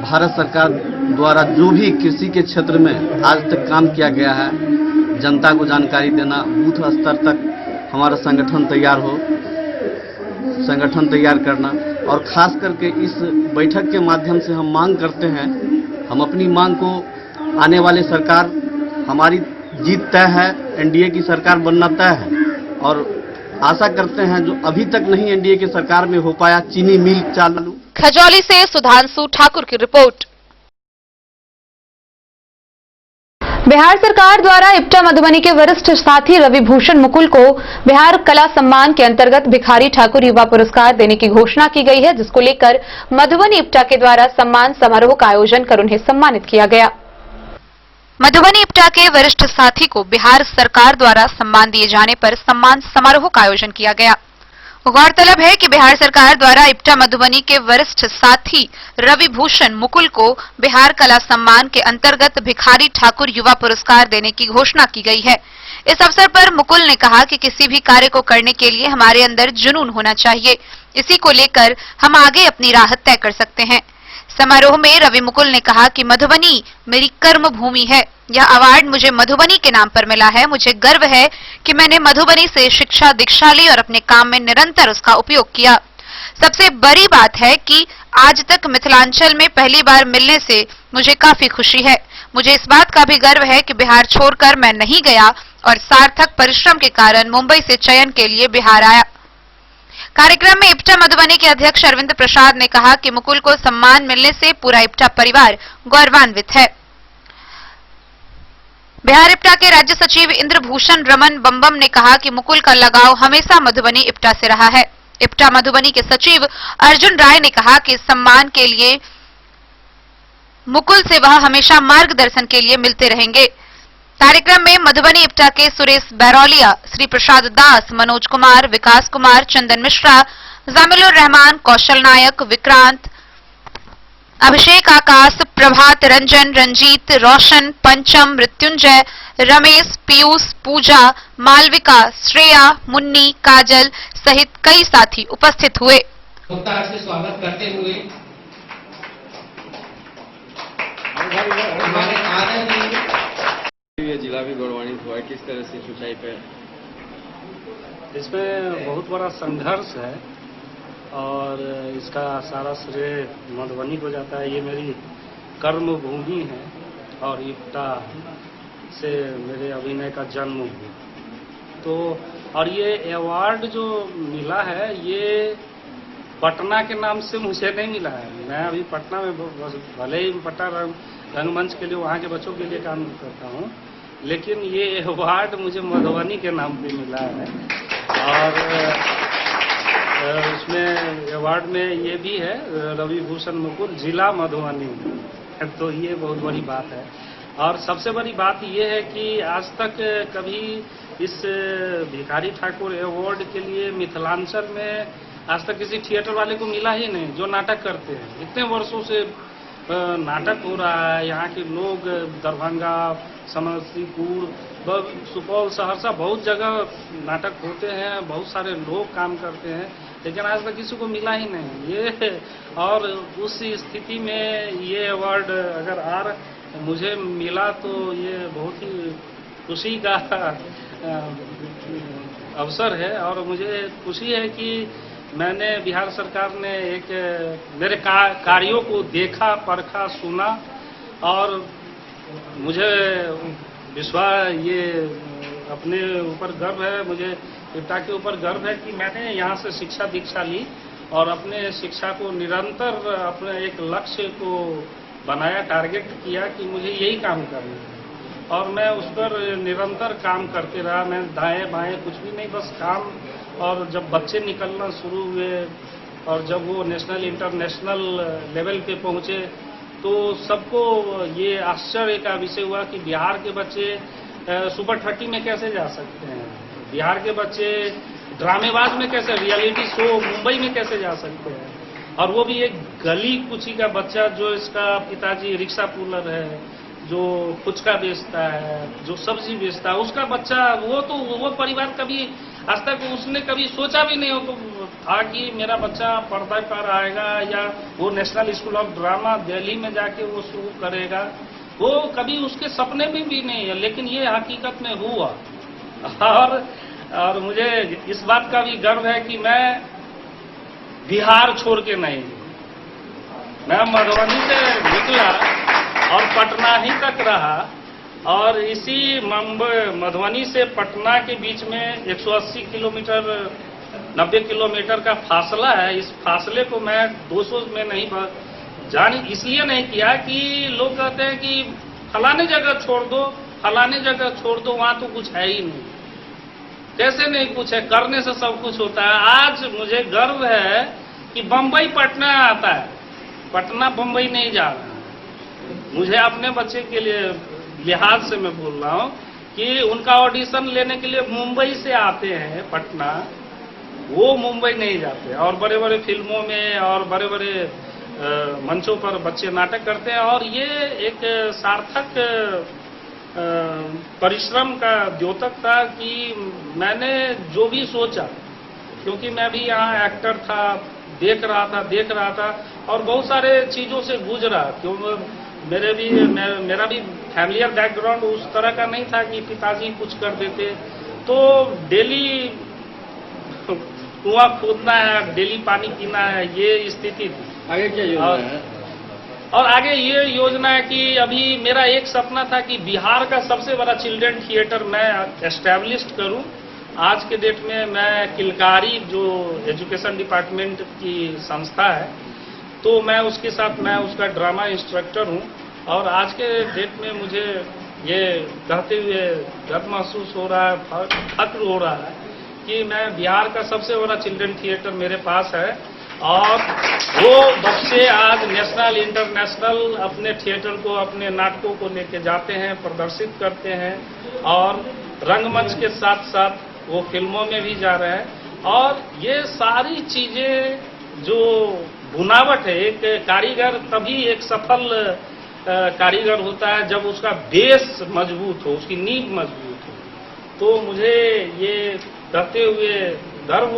भारत सरकार द्वारा जो भी कृषि के क्षेत्र में आज तक काम किया गया है, जनता को जानकारी देना, बूथ स्तर तक हमारा संगठन तैयार हो, संगठन तैयार करना, और खास करके इस बैठक के माध्यम से हम मांग करते हैं, हम अपनी मांग को आने वाले सरकार, हमारी जीत तय है, एनडीए की सरकार बनना तय है, और आशा करते हैं जो अभी तक नहीं एनडीए की सरकार में हो पाया, चीनी मिल चालू। खजौली से सुधांशु ठाकुर की रिपोर्ट। बिहार सरकार द्वारा इप्टा मधुबनी के वरिष्ठ साथी रवि भूषण मुकुल को बिहार कला सम्मान के अंतर्गत भिखारी ठाकुर युवा पुरस्कार देने की घोषणा की गई है, जिसको लेकर मधुबनी इप्टा के द्वारा सम्मान समारोह का आयोजन कर उन्हें सम्मानित किया गया। मधुबनी इप्टा के वरिष्ठ साथी को बिहार सरकार द्वारा सम्मान दिए जाने पर सम्मान समारोह का आयोजन किया गया। गौरतलब है कि बिहार सरकार द्वारा इप्टा मधुबनी के वरिष्ठ साथी रवि भूषण मुकुल को बिहार कला सम्मान के अंतर्गत भिखारी ठाकुर युवा पुरस्कार देने की घोषणा की गई है। इस अवसर पर मुकुल ने कहा कि किसी भी कार्य को करने के लिए हमारे अंदर जुनून होना चाहिए, इसी को लेकर हम आगे अपनी राह तय कर सकते हैं। समारोह में रवि मुकुल ने कहा कि मधुबनी मेरी कर्म भूमि है, यह अवार्ड मुझे मधुबनी के नाम पर मिला है। मुझे गर्व है कि मैंने मधुबनी से शिक्षा दीक्षा ली और अपने काम में निरंतर उसका उपयोग किया। सबसे बड़ी बात है कि आज तक मिथिलांचल में पहली बार मिलने से मुझे काफी खुशी है। मुझे इस बात का भी गर्व है कि बिहार छोड़कर मैं नहीं गया और सार्थक परिश्रम के कारण मुंबई से चयन के लिए बिहार आया। कार्यक्रम में इप्टा मधुबनी के अध्यक्ष अरविंद प्रसाद ने कहा कि मुकुल को सम्मान मिलने से पूरा इप्टा परिवार गौरवान्वित है। बिहार इप्टा के राज्य सचिव इंद्रभूषण रमन बम्बम ने कहा कि मुकुल का लगाव हमेशा मधुबनी इप्टा से रहा है। इप्टा मधुबनी के सचिव अर्जुन राय ने कहा कि सम्मान के लिए मुकुल से वह हमेशा मार्गदर्शन के लिए मिलते रहेंगे। कार्यक्रम में मधुबनी इप्टा के सुरेश बैरौलिया, श्री प्रसाद दास, मनोज कुमार, विकास कुमार, चंदन मिश्रा, जामिलुर रहमान, कौशल नायक, विक्रांत, अभिषेक आकाश, प्रभात रंजन, रंजीत, रोशन, पंचम, मृत्युंजय, रमेश, पीयूष, पूजा, मालविका, श्रेया, मुन्नी, काजल सहित कई साथी उपस्थित हुए। से स्वागत करते हुए ये जिला भी गौरवान्वित हुआ है, किस तरह से ऊंचाई पे? इसमें बहुत बड़ा संघर्ष है और इसका सारा श्रेय मधुबनी को जाता है। ये मेरी कर्म भूमि है और इप्टा से मेरे अभिनय का जन्म हुआ। तो और ये अवार्ड जो मिला है ये पटना के नाम से मुझे नहीं मिला है। मैं अभी पटना में भले ही पटना रंगमंच के लिए वहाँ के बच्चों के लिए काम करता हूँ, लेकिन ये अवार्ड मुझे मधुबनी के नाम पे मिला है। और उसमें अवार्ड में ये भी है रवि भूषण मुकुल जिला मधुबनी, तो ये बहुत बड़ी बात है। और सबसे बड़ी बात ये है कि आज तक कभी इस भिखारी ठाकुर अवार्ड के लिए मिथिलांचल में आज तक किसी थिएटर वाले को मिला ही नहीं जो नाटक करते हैं। इतने वर्षों से नाटक हो रहा है, यहाँ के लोग दरभंगा, समस्तीपुर, सुपौल, सहरसा बहुत जगह नाटक होते हैं, बहुत सारे लोग काम करते हैं, लेकिन आज तक किसी को मिला ही नहीं ये। और उस स्थिति में ये अवार्ड अगर मुझे मिला तो ये बहुत ही खुशी का अवसर है। और मुझे खुशी है कि मैंने बिहार सरकार ने एक मेरे कार्यों को देखा, परखा, सुना और मुझे विश्वास, ये अपने ऊपर गर्व है, मुझे इप्टा के ऊपर गर्व है कि मैंने यहाँ से शिक्षा दीक्षा ली और अपने शिक्षा को निरंतर अपने एक लक्ष्य को बनाया, टारगेट किया कि मुझे यही काम करना है और मैं उस पर निरंतर काम करते रहा। मैं दाएं बाएं कुछ भी नहीं, बस काम। और जब बच्चे निकलना शुरू हुए और जब वो नेशनल इंटरनेशनल लेवल पे पहुँचे तो सबको ये आश्चर्य का विषय हुआ कि बिहार के बच्चे सुपर 30 में कैसे जा सकते हैं, बिहार के बच्चे ड्रामेबाज में कैसे, रियलिटी शो मुंबई में कैसे जा सकते हैं। और वो भी एक गली कुची का बच्चा जो इसका पिताजी रिक्शा पुलर है, जो फुचका बेचता है, जो सब्जी बेचता है, उसका बच्चा, वो परिवार कभी आज तक उसने कभी सोचा भी नहीं हो तो था कि मेरा बच्चा पर्दा पर आएगा या वो national school of drama Delhi में जाके वो शुरू करेगा, वो कभी उसके सपने में भी नहीं है, लेकिन ये हकीकत में हुआ। और मुझे इस बात का भी गर्व है कि मैं बिहार छोड़ के नहीं। मैं मधुबनी से निकला और पटना ही तक रहा और इसी मधुबनी से पटना के बीच में 180 किलोमीटर 90 किलोमीटर का फासला है। इस फासले को मैं 200 में नहीं जान इसलिए नहीं किया कि लोग कहते हैं कि फलाने जगह छोड़ दो, फलाने जगह छोड़ दो, वहां तो कुछ है ही नहीं। कैसे नहीं कुछ है, करने से सब कुछ होता है। आज मुझे गर्व है कि बम्बई पटना आता है, पटना बम्बई नहीं जा रहा। मुझे अपने बच्चे के लिए लिहाज से मैं बोल रहा हूं कि उनका ऑडिशन लेने के लिए मुंबई से आते हैं पटना, वो मुंबई नहीं जाते। और बड़े बड़े फिल्मों में और बड़े बड़े मंचों पर बच्चे नाटक करते हैं और ये एक सार्थक परिश्रम का द्योतक था कि मैंने जो भी सोचा, क्योंकि मैं भी यहाँ एक्टर था, देख रहा था और बहुत सारे चीजों से गुजरा। क्यों मेरा भी फैमिलियर बैकग्राउंड उस तरह का नहीं था कि पिताजी कुछ कर देते, तो डेली कुआं खोदना है, डेली पानी पीना है, ये स्थिति थी। आगे क्या योजना है? और आगे ये योजना है कि अभी मेरा एक सपना था कि बिहार का सबसे बड़ा चिल्ड्रन थिएटर मैं एस्टैब्लिश करूं। आज के डेट में मैं किलकारी जो एजुकेशन डिपार्टमेंट की संस्था है, तो मैं उसके साथ मैं उसका ड्रामा इंस्ट्रक्टर हूं और आज के डेट में मुझे ये कहते हुए गर्व महसूस हो रहा है, फक्र हो रहा है कि मैं बिहार का सबसे बड़ा चिल्ड्रन थिएटर मेरे पास है और वो बच्चे आज नेशनल इंटरनेशनल अपने थिएटर को, अपने नाटकों को लेके जाते हैं, प्रदर्शित करते हैं और रंगमंच के साथ साथ वो फिल्मों में भी जा रहे हैं। और ये सारी चीजें जो बुनावट है, एक कारीगर तभी एक सफल कारीगर होता है जब उसका बेस मजबूत हो, उसकी नींव मजबूत हो। तो मुझे ये कहते हुए गर्व,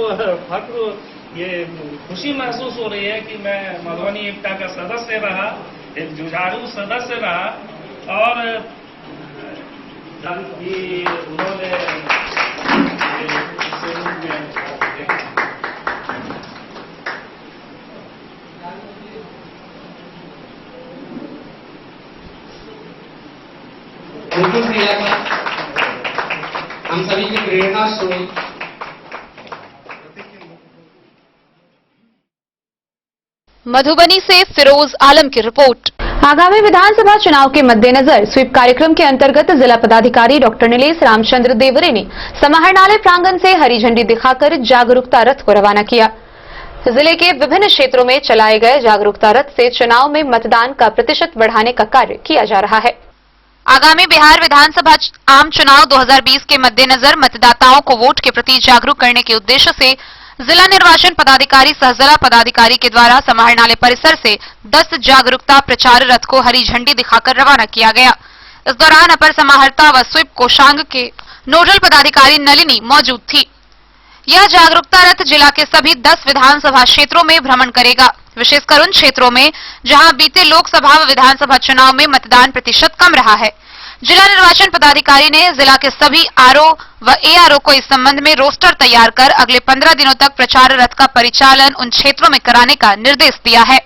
फक्र, ये खुशी महसूस हो रही है कि मैं मधुबनी एकता का सदस्य रहा, एक जुझारू सदस्य रहा और उन्होंने बिल्कुल सही लगा, हम सभी की प्रेरणा स्रोत। मधुबनी से फिरोज आलम की रिपोर्ट। आगामी विधानसभा चुनाव के मद्देनजर स्वीप कार्यक्रम के अंतर्गत जिला पदाधिकारी डॉक्टर नीलेश रामचंद्र देवरे ने समाहरणालय प्रांगण से हरी झंडी दिखाकर जागरूकता रथ को रवाना किया। जिले के विभिन्न क्षेत्रों में चलाए गए जागरूकता रथ से चुनाव में मतदान का प्रतिशत बढ़ाने का कार्य किया जा रहा है। आगामी बिहार विधानसभा आम चुनाव 2020 के मद्देनजर मतदाताओं को वोट के प्रति जागरूक करने के उद्देश्य से जिला निर्वाचन पदाधिकारी सह जिला पदाधिकारी के द्वारा समाहरणालय परिसर से 10 जागरूकता प्रचार रथ को हरी झंडी दिखाकर रवाना किया गया। इस दौरान अपर समाहर्ता व स्वीप कोषांग के नोडल पदाधिकारी नलिनी मौजूद थी। यह जागरूकता रथ जिला के सभी 10 विधानसभा क्षेत्रों में भ्रमण करेगा, विशेषकर उन क्षेत्रों में जहां बीते लोकसभा व विधानसभा चुनाव में मतदान प्रतिशत कम रहा है। जिला निर्वाचन पदाधिकारी ने जिला के सभी आरओ व एआरओ को इस संबंध में रोस्टर तैयार कर अगले 15 दिनों तक प्रचार रथ का परिचालन उन क्षेत्रों में कराने का निर्देश दिया है।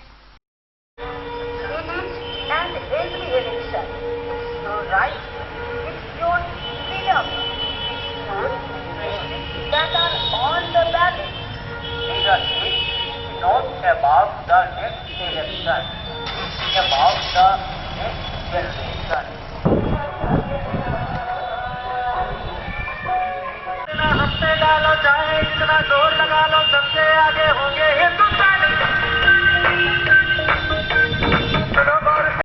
हमसे डालो चाहे इतना जोर लगा लो, सबसे आगे होंगे हिंदुस्तानी।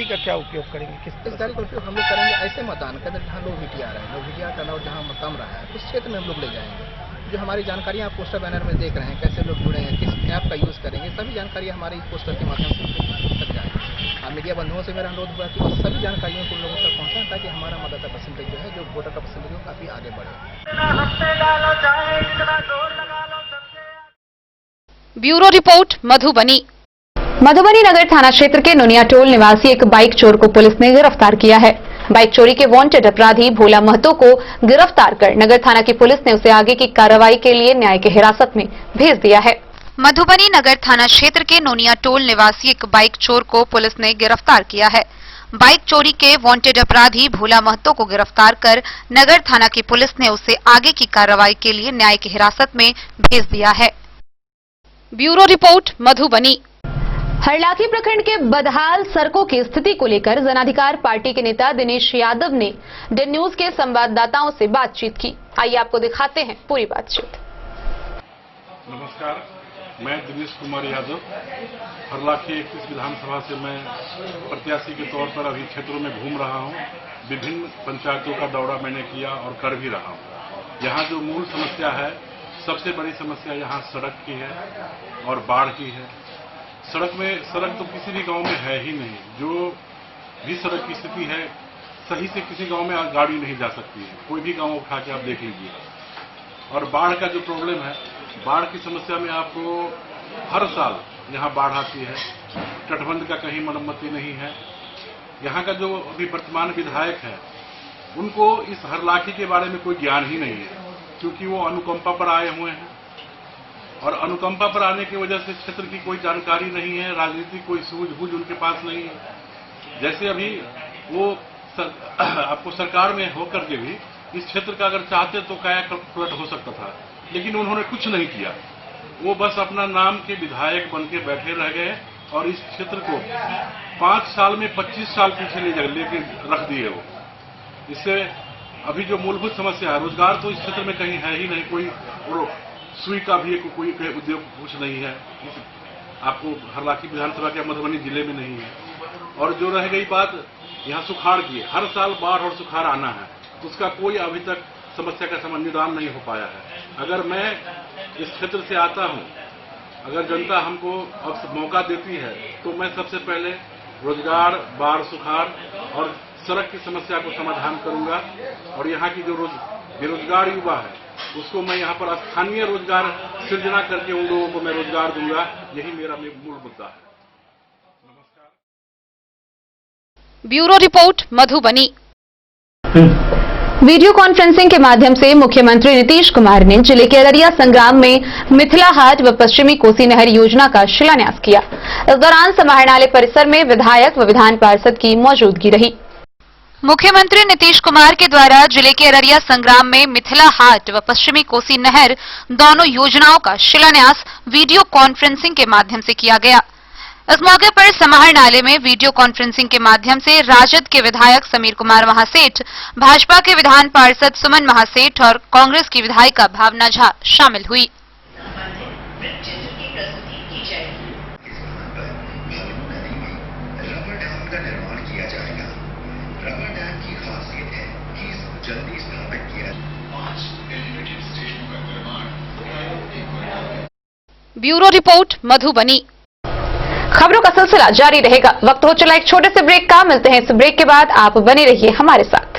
का क्या उपयोग करेंगे, किस गाड़ी का उपयोग हम लोग करेंगे? ऐसे मतदान केंद्र जहाँ लोग वीटीआर है, लोग वीटीआर का अलावा जहाँ कम रहा है उस क्षेत्र में हम लोग ले जाएंगे। जो हमारी जानकारियाँ आप पोस्टर बैनर में देख रहे हैं, कैसे लोग जुड़े हैं, किस ऐप का यूज करेंगे, सभी जानकारी हमारी पोस्टर के माध्यम से तक जाएगी। मीडिया बंधुओं से मेरा अनुरोध हुआ कि वो सभी जानकारियों को लोगों तक पहुँचाएं ताकि हमारा मतदाता परसेंटेज जो है, जो वोटर का परसेंटेज काफी आगे बढ़े। Bureau report Madhubani. मधुबनी नगर थाना क्षेत्र के नुनिया टोल निवासी एक बाइक चोर को पुलिस ने गिरफ्तार किया है। बाइक चोरी के वांटेड अपराधी भोला महतो को गिरफ्तार कर नगर थाना की पुलिस ने उसे आगे की कार्रवाई के लिए न्याय की हिरासत में भेज दिया है। मधुबनी नगर थाना क्षेत्र के नोनिया टोल निवासी एक बाइक चोर को पुलिस ने गिरफ्तार किया है। बाइक चोरी के वांटेड अपराधी भोला महतो को गिरफ्तार कर नगर थाना की पुलिस ने उसे आगे की कार्रवाई के लिए न्यायिक हिरासत में भेज दिया है। Bureau report Madhubani. हरलाखी प्रखंड के बदहाल सड़कों की स्थिति को लेकर जनाधिकार पार्टी के नेता दिनेश यादव ने डे न्यूज के संवाददाताओं से बातचीत की। आइए आपको दिखाते हैं पूरी बातचीत। नमस्कार, मैं दिनेश कुमार यादव हरलाखी 31 विधानसभा से मैं प्रत्याशी के तौर पर अभी क्षेत्रों में घूम रहा हूं। विभिन्न पंचायतों का दौरा मैंने किया और कर भी रहा हूं। यहां जो मूल समस्या है, सबसे बड़ी समस्या यहां सड़क की है और बाढ़ की है। सड़क तो किसी भी गांव में है ही नहीं। जो भी सड़क की स्थिति है, सही से किसी गांव में गाड़ी नहीं जा सकती है। कोई भी गांव उठा के आप देख लीजिए। और बाढ़ का जो प्रॉब्लम है, बाढ़ की समस्या में आपको हर साल यहाँ बाढ़ आती है। तटबंध का कहीं मरम्मती नहीं है। यहाँ का जो अभी वर्तमान विधायक है, उनको इस हरलाखी के बारे में कोई ज्ञान ही नहीं है, क्योंकि वो अनुकंपा पर आए हुए हैं। और अनुकंपा पर आने की वजह से क्षेत्र की कोई जानकारी नहीं है, राजनीतिक कोई सूझबूझ उनके पास नहीं है। जैसे अभी वो आपको सरकार में होकर के भी इस क्षेत्र का अगर चाहते तो काया पलट हो सकता था, लेकिन उन्होंने कुछ नहीं किया। वो बस अपना नाम के विधायक बन के बैठे रह गए और इस क्षेत्र को 5 साल में 25 साल पीछे लेके रख दिए वो। इससे अभी जो मूलभूत समस्या है, रोजगार तो इस क्षेत्र में कहीं है ही नहीं। कोई सुई का भी कोई उद्योग कुछ नहीं है। आपको हरलाखी विधानसभा के मधुबनी जिले में नहीं है। और जो रह गई बात यहाँ सुखाड़ की, हर साल बाढ़ और सुखाड़ आना है, उसका कोई अभी तक समस्या का समाधान नहीं हो पाया है। अगर मैं इस क्षेत्र से आता हूँ, अगर जनता हमको अब मौका देती है, तो मैं सबसे पहले रोजगार, बाढ़, सुखाड़ और सड़क की समस्या को समाधान करूंगा। और यहाँ की जो बेरोजगार युवा है, उसको मैं यहाँ पर स्थानीय रोजगार सृजना करके उन लोगों को मैं रोजगार दूंगा। यही मेरा मूल मुद्दा है। Bureau report Madhubani. Video conferencing के माध्यम से मुख्यमंत्री नीतीश कुमार ने जिले के अररिया संग्राम में मिथिला हाट व पश्चिमी कोसी नहर योजना का शिलान्यास किया। इस दौरान समाहरणालय परिसर में विधायक व विधान पार्षद की मौजूदगी रही। मुख्यमंत्री नीतीश कुमार के द्वारा जिले के अररिया संग्राम में मिथिला हाट व पश्चिमी कोसी नहर दोनों योजनाओं का शिलान्यास वीडियो कॉन्फ्रेंसिंग के माध्यम से किया गया। इस मौके पर समाहरणालय में वीडियो कॉन्फ्रेंसिंग के माध्यम से राजद के विधायक समीर कुमार महासेठ, भाजपा के विधान पार्षद सुमन महासेठ और कांग्रेस की विधायिका भावना झा शामिल हुई। Bureau report Madhubani. खबरों का सिलसिला जारी रहेगा। वक्त हो चला एक छोटे से ब्रेक का। मिलते हैं इस ब्रेक के बाद, आप बने रहिए हमारे साथ।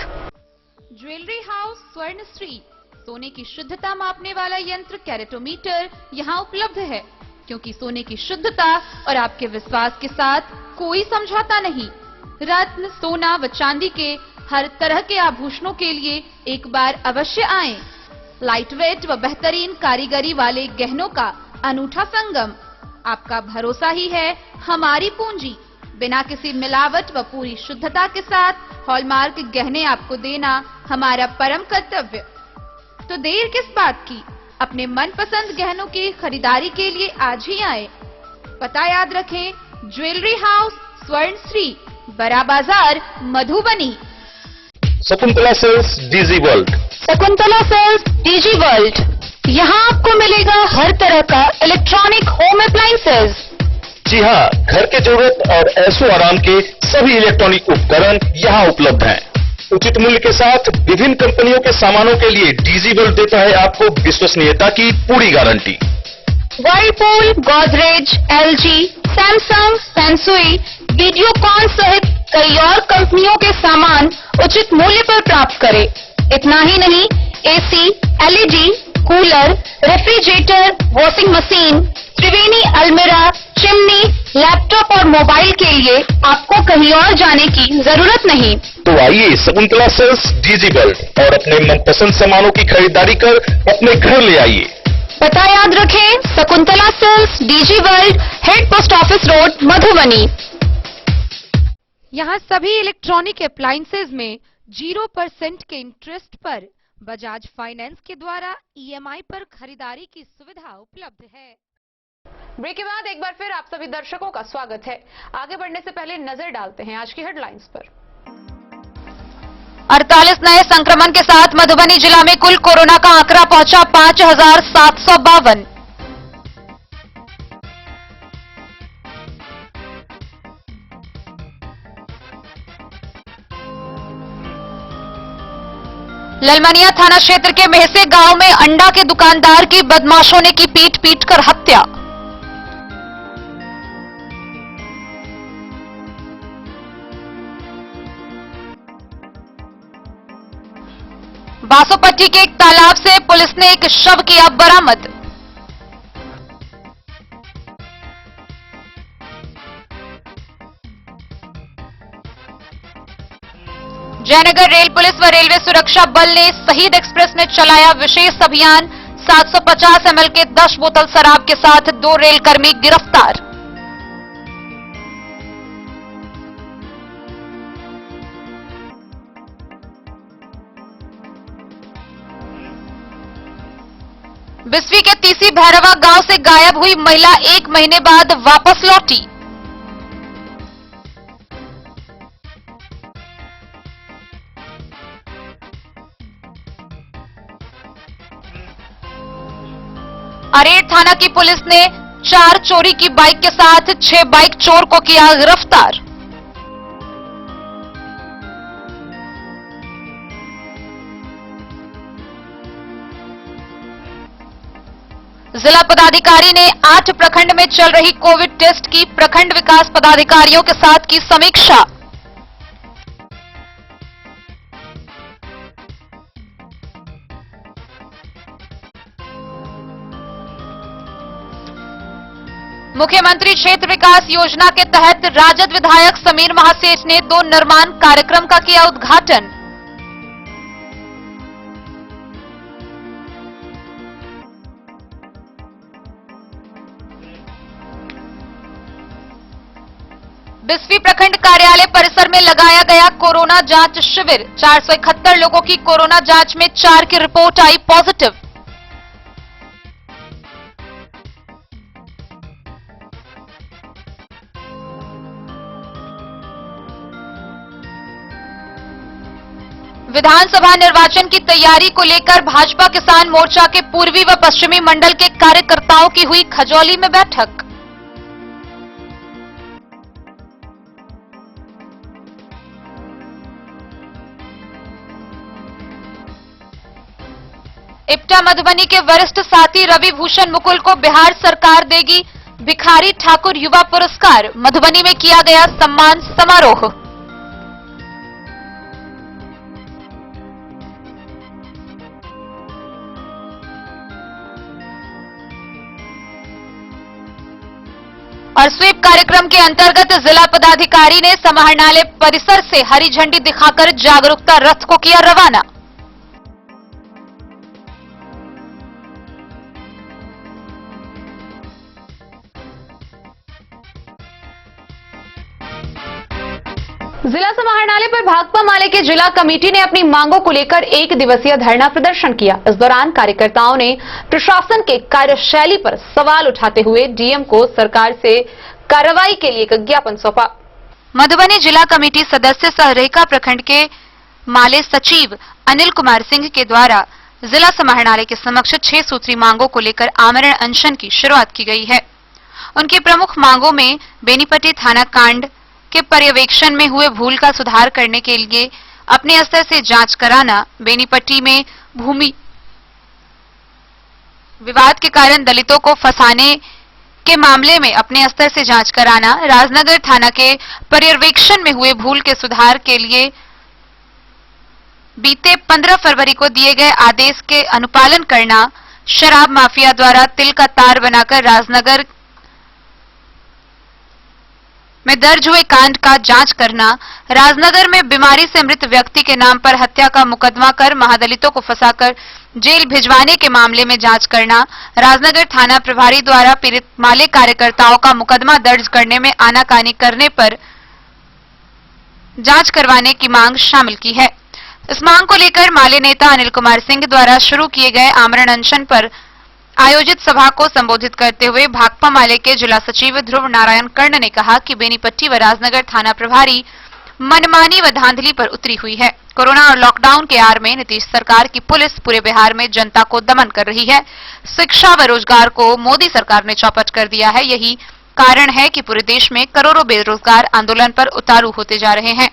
ज्वेलरी हाउस स्वर्णश्री, सोने की शुद्धता मापने वाला यंत्र कैरेटोमीटर यहाँ उपलब्ध है, क्योंकि सोने की शुद्धता और आपके विश्वास के साथ कोई समझौता नहीं। रत्न, सोना व चांदी के हर तरह के आभूषणों के लिए एक बार अवश्य आएं। लाइट वेट व बेहतरीन कारीगरी वाले गहनों का अनूठा संगम। आपका भरोसा ही है हमारी पूंजी। बिना किसी मिलावट व पूरी शुद्धता के साथ हॉलमार्क गहने आपको देना हमारा परम कर्तव्य। तो देर किस बात की, अपने मनपसंद गहनों की खरीदारी के लिए आज ही आए। पता याद रखें, jewellery house Swarnashri, Bara Bazar, Madhubani. Shakuntala sales digi world. Shakuntala sales digi world, यहाँ आपको मिलेगा हर तरह का इलेक्ट्रॉनिक होम अप्लायंसेज। जी हाँ, घर के जरूरत और ऐशो आराम के सभी इलेक्ट्रॉनिक उपकरण यहाँ उपलब्ध हैं। उचित मूल्य के साथ विभिन्न कंपनियों के सामानों के लिए डीजी वर्ल्ड देता है आपको विश्वसनीयता की पूरी गारंटी। Whirlpool, Godrej, LG, Samsung, Sansui, Videocon सहित कई और कंपनियों के सामान उचित मूल्य पर प्राप्त करें। इतना ही नहीं, AC, LED, cooler, refrigerator, washing machine, Triveni अलमीरा, चिमनी, लैपटॉप और मोबाइल के लिए आपको कहीं और जाने की जरूरत नहीं। तो आइए शकुंतला सेल्स डीजी वर्ल्ड और अपने मनपसंद सामानों की खरीदारी कर अपने घर ले आइए। पता याद रखें, Shakuntala silks, DG world, head post office road, Madhubani. यहाँ सभी इलेक्ट्रॉनिक अप्लायंसेज में 0% के इंटरेस्ट पर बजाज फाइनेंस के द्वारा EMI पर खरीदारी की सुविधा उपलब्ध है। ब्रेक के बाद एक बार फिर आप सभी दर्शकों का स्वागत है। आगे बढ़ने से पहले नजर डालते हैं आज की हेडलाइंस पर। 48 नए संक्रमण के साथ मधुबनी जिला में कुल कोरोना का आंकड़ा पहुंचा 5,752। ललमनिया थाना क्षेत्र के मेहसे गांव में अंडा के दुकानदार की बदमाशों ने की पीट कर हत्या। बासोपट्टी के एक तालाब से पुलिस ने एक शव किया बरामद। जयनगर रेल पुलिस व रेलवे सुरक्षा बल ने शहीद एक्सप्रेस में चलाया विशेष अभियान। 750 ml के 10 बोतल शराब के साथ 2 रेलकर्मी गिरफ्तार। बिस्वी के तीसी भैरवा गांव से गायब हुई महिला 1 महीने बाद वापस लौटी। अरेर थाना की पुलिस ने 4 चोरी की बाइक के साथ 6 बाइक चोर को किया गिरफ्तार। जिला पदाधिकारी ने 8 प्रखंड में चल रही कोविड टेस्ट की प्रखंड विकास पदाधिकारियों के साथ की समीक्षा। मुख्यमंत्री क्षेत्र विकास योजना के तहत राजद विधायक समीर महासेठ ने 2 निर्माण कार्यक्रम का किया उद्घाटन। बिस्वी प्रखंड कार्यालय परिसर में लगाया गया कोरोना जांच शिविर। 471 लोगों की कोरोना जांच में 4 की रिपोर्ट आई पॉजिटिव। विधानसभा निर्वाचन की तैयारी को लेकर भाजपा किसान मोर्चा के पूर्वी व पश्चिमी मंडल के कार्यकर्ताओं की हुई खजौली में बैठक। इप्टा मधुबनी के वरिष्ठ साथी रवि भूषण मुकुल को बिहार सरकार देगी भिखारी ठाकुर युवा पुरस्कार। मधुबनी में किया गया सम्मान समारोह। और स्वीप कार्यक्रम के अंतर्गत जिला पदाधिकारी ने समाहरणालय परिसर से हरी झंडी दिखाकर जागरूकता रथ को किया रवाना। जिला समाहरणालय पर भाकपा माले के जिला कमेटी ने अपनी मांगों को लेकर 1 दिवसीय धरना प्रदर्शन किया। इस दौरान कार्यकर्ताओं ने प्रशासन के कार्यशैली पर सवाल उठाते हुए डीएम को सरकार से कार्रवाई के लिए एक ज्ञापन सौंपा। मधुबनी जिला कमेटी सदस्य सह रेखा प्रखंड के माले सचिव अनिल कुमार सिंह के द्वारा जिला समाहरणालय के समक्ष 6 सूत्री मांगों को लेकर आमरण अनशन की शुरुआत की गई है। उनकी प्रमुख मांगों में बेनीपट्टी थाना कांड के पर्यवेक्षण में हुए भूल का सुधार करने के लिए अपने स्तर से जांच कराना, बेनीपट्टी में भूमि विवाद के कारण दलितों को फंसाने के मामले में अपने स्तर से जांच कराना, राजनगर थाना के पर्यवेक्षण में हुए भूल के सुधार के लिए बीते 15 फरवरी को दिए गए आदेश के अनुपालन करना, शराब माफिया द्वारा तिल का तार बनाकर राजनगर में दर्ज हुए कांड का जांच करना, राजनगर में बीमारी से मृत व्यक्ति के नाम पर हत्या का मुकदमा कर महादलितों को फंसाकर जेल भिजवाने के मामले में जांच करना, राजनगर थाना प्रभारी द्वारा पीड़ित माले कार्यकर्ताओं का मुकदमा दर्ज करने में आनाकानी करने पर जांच करवाने की मांग शामिल की है। इस मांग को लेकर माले नेता अनिल कुमार सिंह द्वारा शुरू किए गए आमरण अनशन पर आयोजित सभा को संबोधित करते हुए भाकपा माले के जिला सचिव ध्रुव नारायण कर्ण ने कहा कि बेनीपट्टी व राजनगर थाना प्रभारी मनमानी व धांधली पर उतरी हुई है। कोरोना और लॉकडाउन के आड़ में नीतीश सरकार की पुलिस पूरे बिहार में जनता को दमन कर रही है। शिक्षा व रोजगार को मोदी सरकार ने चौपट कर दिया है। यही कारण है कि पूरे देश में करोड़ों बेरोजगार आंदोलन पर उतारू होते जा रहे हैं।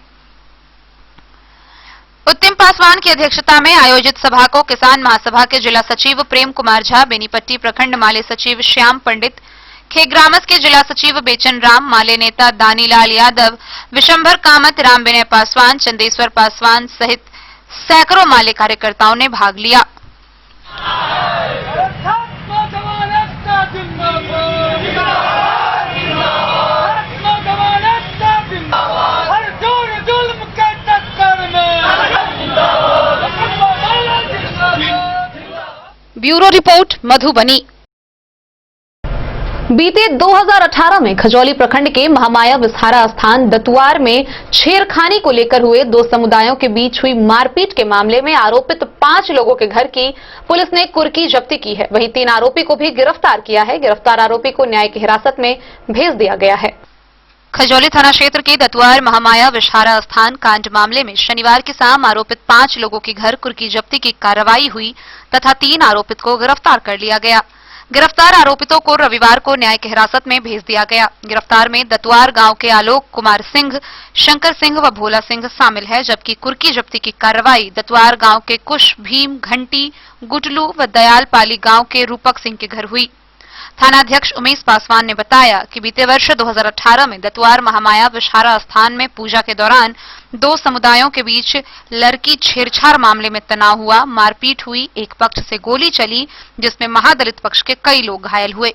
उत्तम पासवान की अध्यक्षता में आयोजित सभा को किसान महासभा के जिला सचिव प्रेम कुमार झा, बेनीपट्टी प्रखंड माले सचिव श्याम पंडित, खेग्रामस के जिला सचिव बेचन राम, माले नेता दानीलाल यादव, विशंभर कामत, राम विनय पासवान, चंदेश्वर पासवान सहित सैकड़ों माले कार्यकर्ताओं ने भाग लिया। Bureau report Madhubani. बीते 2018 में खजौली प्रखंड के महामाया विसहारा स्थान दतुआर में छेड़खानी को लेकर हुए दो समुदायों के बीच हुई मारपीट के मामले में आरोपित 5 लोगों के घर की पुलिस ने कुर्की जब्ती की है। वहीं 3 आरोपी को भी गिरफ्तार किया है। गिरफ्तार आरोपी को न्यायिक हिरासत में भेज दिया गया है। खजौली थाना क्षेत्र के दतुआर महामाया विसहारा स्थान कांड मामले में शनिवार की शाम आरोपित 5 लोगों के घर कुर्की जब्ती की कार्रवाई हुई तथा 3 आरोपित को गिरफ्तार कर लिया गया। गिरफ्तार आरोपितों को रविवार को न्यायिक हिरासत में भेज दिया गया। गिरफ्तार में दतुआर गांव के आलोक कुमार सिंह, शंकर सिंह व भोला सिंह शामिल है, जबकि कुर्की जब्ती की कार्रवाई दतुआर गांव के कुश, भीम, घंटी, गुटलू व दयालपाली गांव के रूपक सिंह के घर हुई। थानाध्यक्ष उमेश पासवान ने बताया कि बीते वर्ष 2018 में दतुआर महामाया विसहारा स्थान में पूजा के दौरान 2 समुदायों के बीच लड़की छेड़छाड़ मामले में तनाव हुआ, मारपीट हुई, एक पक्ष से गोली चली जिसमें महादलित पक्ष के कई लोग घायल हुए।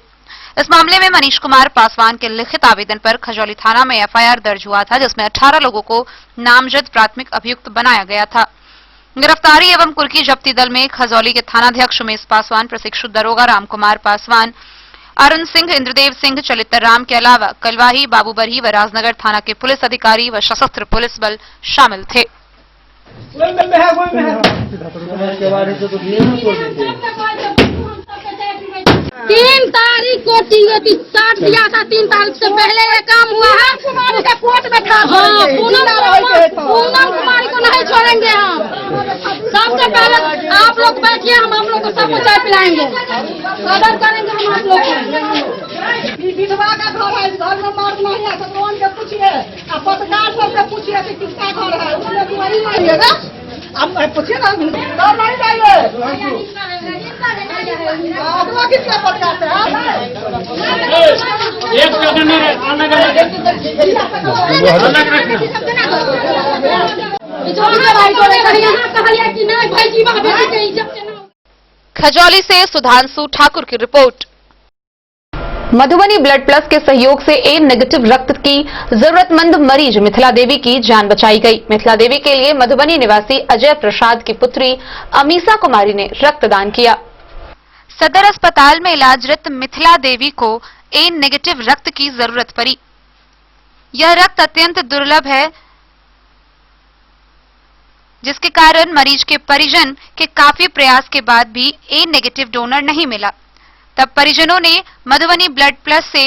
इस मामले में मनीष कुमार पासवान के लिखित आवेदन पर खजौली थाना में एफआईआर दर्ज हुआ था, जिसमें 18 लोगों को नामजद प्राथमिक अभियुक्त बनाया गया था। गिरफ्तारी एवं कुर्की जब्ती दल में खजौली के थानाध्यक्ष उमेश पासवान, प्रशिक्षु दरोगा रामकुमार पासवान, अरुण सिंह, इंद्रदेव सिंह, चलितर राम के अलावा कलवाही, बाबूबरही व राजनगर थाना के पुलिस अधिकारी व सशस्त्र पुलिस बल शामिल थे। 3 तारीख को साथ दिया था। 3 तारीख से पहले ये काम हुआ है। कोर्ट में था। पूनम कुमारी को नहीं छोड़ेंगे हम। सबसे पहले आप लोग बैठिए, हम आप लोग को सबको चाय पिलाएंगे, मदद करेंगे हम आप लोग को। विधवा का घर है, घर में मर्द नहीं है तो कौन से पूछिए, अब पत्रकार सबसे पूछिए कि किसका घर है, उसमें तो वही नहीं है ना। अब पूछिए ना, घर नहीं जाइए, किसका पत्रकार खजौली से सुधांशु ठाकुर की रिपोर्ट। मधुबनी ब्लड प्लस के सहयोग से ए नेगेटिव रक्त की जरूरतमंद मरीज मिथिला देवी की जान बचाई गई। मिथिला देवी के लिए मधुबनी निवासी अजय प्रसाद की पुत्री अमीसा कुमारी ने रक्तदान किया। सदर अस्पताल में इलाजरत मिथिला देवी को ए नेगेटिव रक्त की जरूरत पड़ी। यह रक्त अत्यंत दुर्लभ है, जिसके कारण मरीज के परिजन के काफी प्रयास के बाद भी ए नेगेटिव डोनर नहीं मिला। तब परिजनों ने मधुबनी ब्लड प्लस से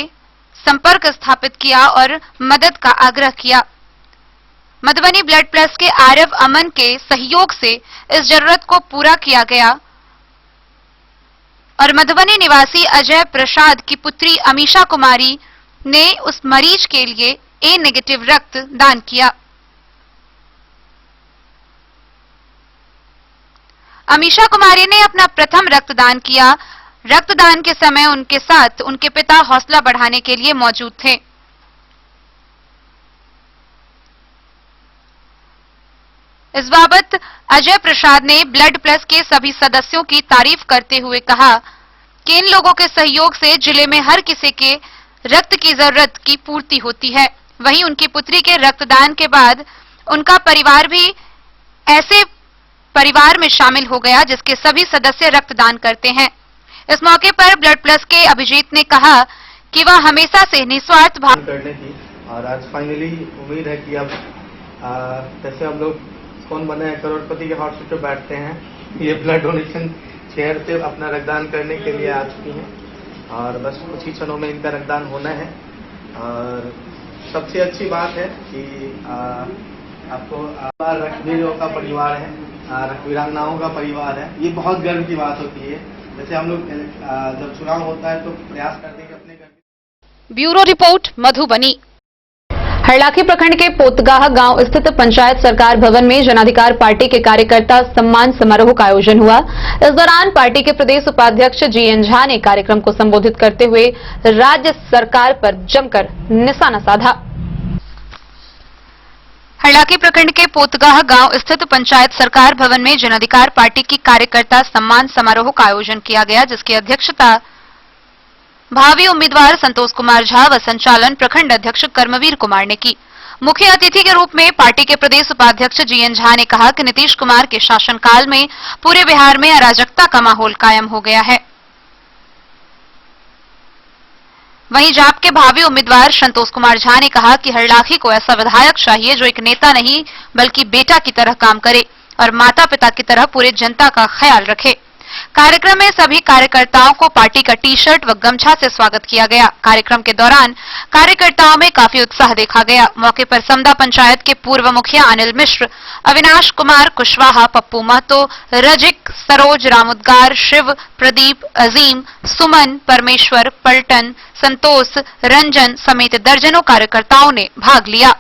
संपर्क स्थापित किया और मदद का आग्रह किया। मधुबनी ब्लड प्लस के आरव अमन के सहयोग से इस जरूरत को पूरा किया गया और मधुबनी निवासी अजय प्रसाद की पुत्री अमीशा कुमारी ने उस मरीज के लिए ए नेगेटिव रक्त दान किया। अमीशा कुमारी ने अपना प्रथम रक्तदान किया। रक्तदान के समय उनके साथ उनके पिता हौसला बढ़ाने के लिए मौजूद थे। इस बाबत अजय प्रसाद ने ब्लड प्लस के सभी सदस्यों की तारीफ करते हुए कहा कि इन लोगों के सहयोग से जिले में हर किसी के रक्त की जरूरत की पूर्ति होती है। वहीं उनकी पुत्री के रक्तदान के बाद उनका परिवार भी ऐसे परिवार में शामिल हो गया जिसके सभी सदस्य रक्तदान करते हैं। इस मौके पर ब्लड प्लस के अभिजीत ने कहा कि वह हमेशा से निस्वार्थ भाव करने की, और आज फाइनली उम्मीद है कि अब जैसे हम लोग कौन बने हैं करोड़पति के हॉट सीट पे बैठते हैं, ये ब्लड डोनेशन चेयर से अपना रक्तदान करने के लिए आ चुकी हैं और बस कुछ ही क्षणों में इनका रक्तदान होना है। और सबसे अच्छी बात है कि आपको रक्तवीरों का परिवार है, रक्तवीरांगनाओं का परिवार है, ये बहुत गर्व की बात होती है। जैसे हम लोग जब चुनाव होता है तो प्रयास करते हैं कि अपने घर। Bureau report Madhubani. हरलाखी प्रखंड के पोतगाह गांव स्थित पंचायत सरकार भवन में जनाधिकार पार्टी के कार्यकर्ता सम्मान समारोह का आयोजन हुआ। इस दौरान पार्टी के प्रदेश उपाध्यक्ष जीएन झा ने कार्यक्रम को संबोधित करते हुए राज्य सरकार पर जमकर निशाना साधा। हरलाखी प्रखंड के पोतगाह गांव स्थित पंचायत सरकार भवन में जनाधिकार पार्टी की कार्यकर्ता सम्मान समारोह का आयोजन किया गया, जिसकी अध्यक्षता भावी उम्मीदवार संतोष कुमार झा व संचालन प्रखंड अध्यक्ष कर्मवीर कुमार ने की। मुख्य अतिथि के रूप में पार्टी के प्रदेश उपाध्यक्ष जीएन झा ने कहा कि नीतीश कुमार के शासनकाल में पूरे बिहार में अराजकता का माहौल कायम हो गया है। वहीं जाप के भावी उम्मीदवार संतोष कुमार झा ने कहा कि हरलाखी को ऐसा विधायक चाहिए जो एक नेता नहीं बल्कि बेटा की तरह काम करे और माता पिता की तरह पूरे जनता का ख्याल रखे। कार्यक्रम में सभी कार्यकर्ताओं को पार्टी का टी शर्ट व गमछा से स्वागत किया गया। कार्यक्रम के दौरान कार्यकर्ताओं में काफी उत्साह देखा गया। मौके पर समदा पंचायत के पूर्व मुखिया अनिल मिश्र, अविनाश कुमार कुशवाहा, पप्पू महतो, रजिक, सरोज, रामुद्गार, शिव, प्रदीप, अजीम, सुमन, परमेश्वर, पलटन, संतोष, रंजन समेत दर्जनों कार्यकर्ताओं ने भाग लिया।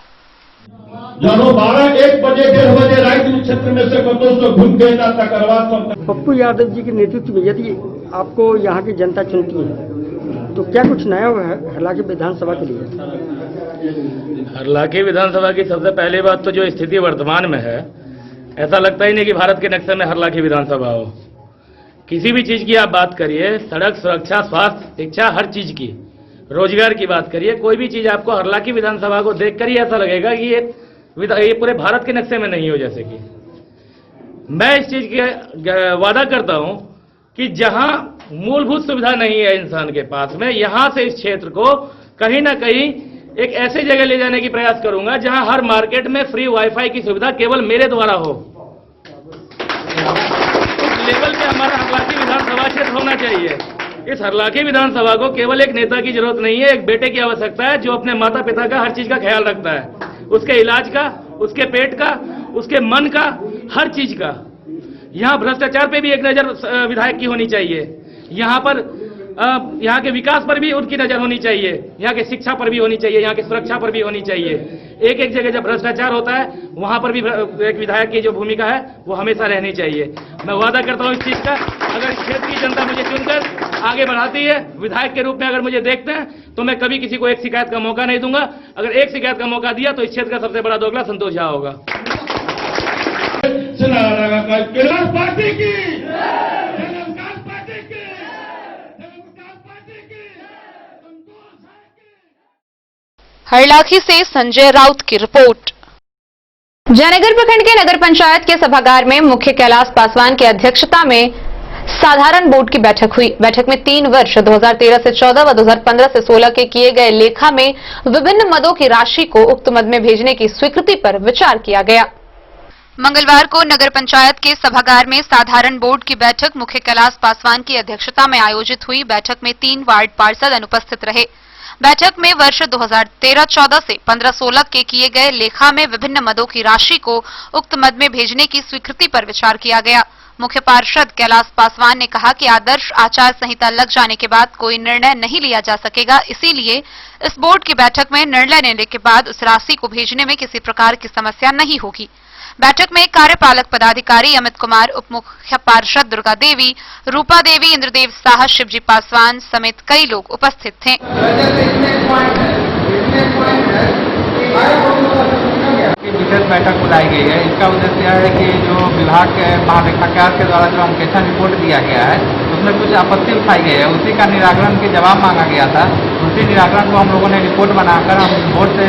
जानो 12-1 बजे 1:30 बजे रायपुर क्षेत्र में से को घूम के करवा। पप्पू यादव जी के नेतृत्व में यदि आपको यहाँ की जनता चुनती है तो क्या कुछ नया हुआ है हरलाखी विधानसभा के लिए? हरलाखी विधानसभा की सबसे पहली बात तो जो स्थिति वर्तमान में है, ऐसा लगता ही नहीं कि भारत के नक्शे में हरलाखी विधानसभा हो। किसी भी चीज की आप बात करिए, सड़क सुरक्षा, स्वास्थ्य, शिक्षा, हर चीज की, रोजगार की बात करिए, कोई भी चीज आपको हरलाखी विधानसभा को देखकर ही ऐसा लगेगा कि ये पूरे भारत के नक्शे में नहीं हो। जैसे कि मैं इस चीज के वादा करता हूं कि जहां मूलभूत सुविधा नहीं है इंसान के पास में, यहां से इस क्षेत्र को कहीं ना कहीं एक ऐसे जगह ले जाने की प्रयास करूंगा जहां हर मार्केट में फ्री वाईफाई की सुविधा केवल मेरे द्वारा हो। उस लेवल पे हमारा हरलाखी विधानसभा क्षेत्र होना चाहिए। इस हरलाखी विधानसभा को केवल एक नेता की जरूरत नहीं है, एक बेटे की आवश्यकता है जो अपने माता पिता का हर चीज का ख्याल रखता है, उसके इलाज का, उसके पेट का, उसके मन का, हर चीज का। यहाँ भ्रष्टाचार पे भी एक नजर विधायक की होनी चाहिए, यहाँ पर यहाँ के विकास पर भी उनकी नजर होनी चाहिए, यहाँ के शिक्षा पर भी होनी चाहिए, यहाँ की सुरक्षा पर भी होनी चाहिए। एक एक जगह जब भ्रष्टाचार होता है वहां पर भी एक विधायक की जो भूमिका है वो हमेशा रहनी चाहिए। मैं वादा करता हूँ इस चीज का, अगर क्षेत्र की जनता मुझे चुनकर आगे बढ़ाती है, विधायक के रूप में अगर मुझे देखते हैं तो मैं कभी किसी को एक शिकायत का मौका नहीं दूंगा। अगर एक शिकायत का मौका दिया तो इस क्षेत्र का सबसे बड़ा दोगला संतोष झा होगा। हरलाखी से संजय राउत की रिपोर्ट। जयनगर प्रखंड के नगर पंचायत के सभागार में मुख्य कैलाश पासवान की अध्यक्षता में साधारण बोर्ड की बैठक हुई। बैठक में 3 वर्ष 2013 से 14 व 2015 से 16 के किए गए लेखा में विभिन्न मदों की राशि को उक्त मद में भेजने की स्वीकृति पर विचार किया गया। मंगलवार को नगर पंचायत के सभागार में साधारण बोर्ड की बैठक मुख्य कैलाश पासवान की अध्यक्षता में आयोजित हुई। बैठक में 3 वार्ड पार्षद अनुपस्थित रहे। बैठक में वर्ष 2013-14 से 15-16 के किए गए लेखा में विभिन्न मदों की राशि को उक्त मद में भेजने की स्वीकृति पर विचार किया गया। मुख्य पार्षद कैलाश पासवान ने कहा कि आदर्श आचार संहिता लग जाने के बाद कोई निर्णय नहीं लिया जा सकेगा, इसीलिए इस बोर्ड की बैठक में निर्णय लेने के बाद उस राशि को भेजने में किसी प्रकार की समस्या नहीं होगी। बैठक में कार्यपालक पदाधिकारी अमित कुमार, उप मुख्य पार्षद दुर्गा देवी, रूपा देवी, इंद्रदेव साहा, शिवजी पासवान समेत कई लोग उपस्थित थे। विशेष बैठक बुलाई गई है। इसका उद्देश्य यह है कि जो विभाग के महालेखाकार के द्वारा जो अंकेक्षण रिपोर्ट दिया गया है उसमें कुछ आपत्ति उठाई गई है, उसी का निराकरण के जवाब मांगा गया था। उसी निराकरण को हम लोगों ने रिपोर्ट बनाकर हम बोर्ड से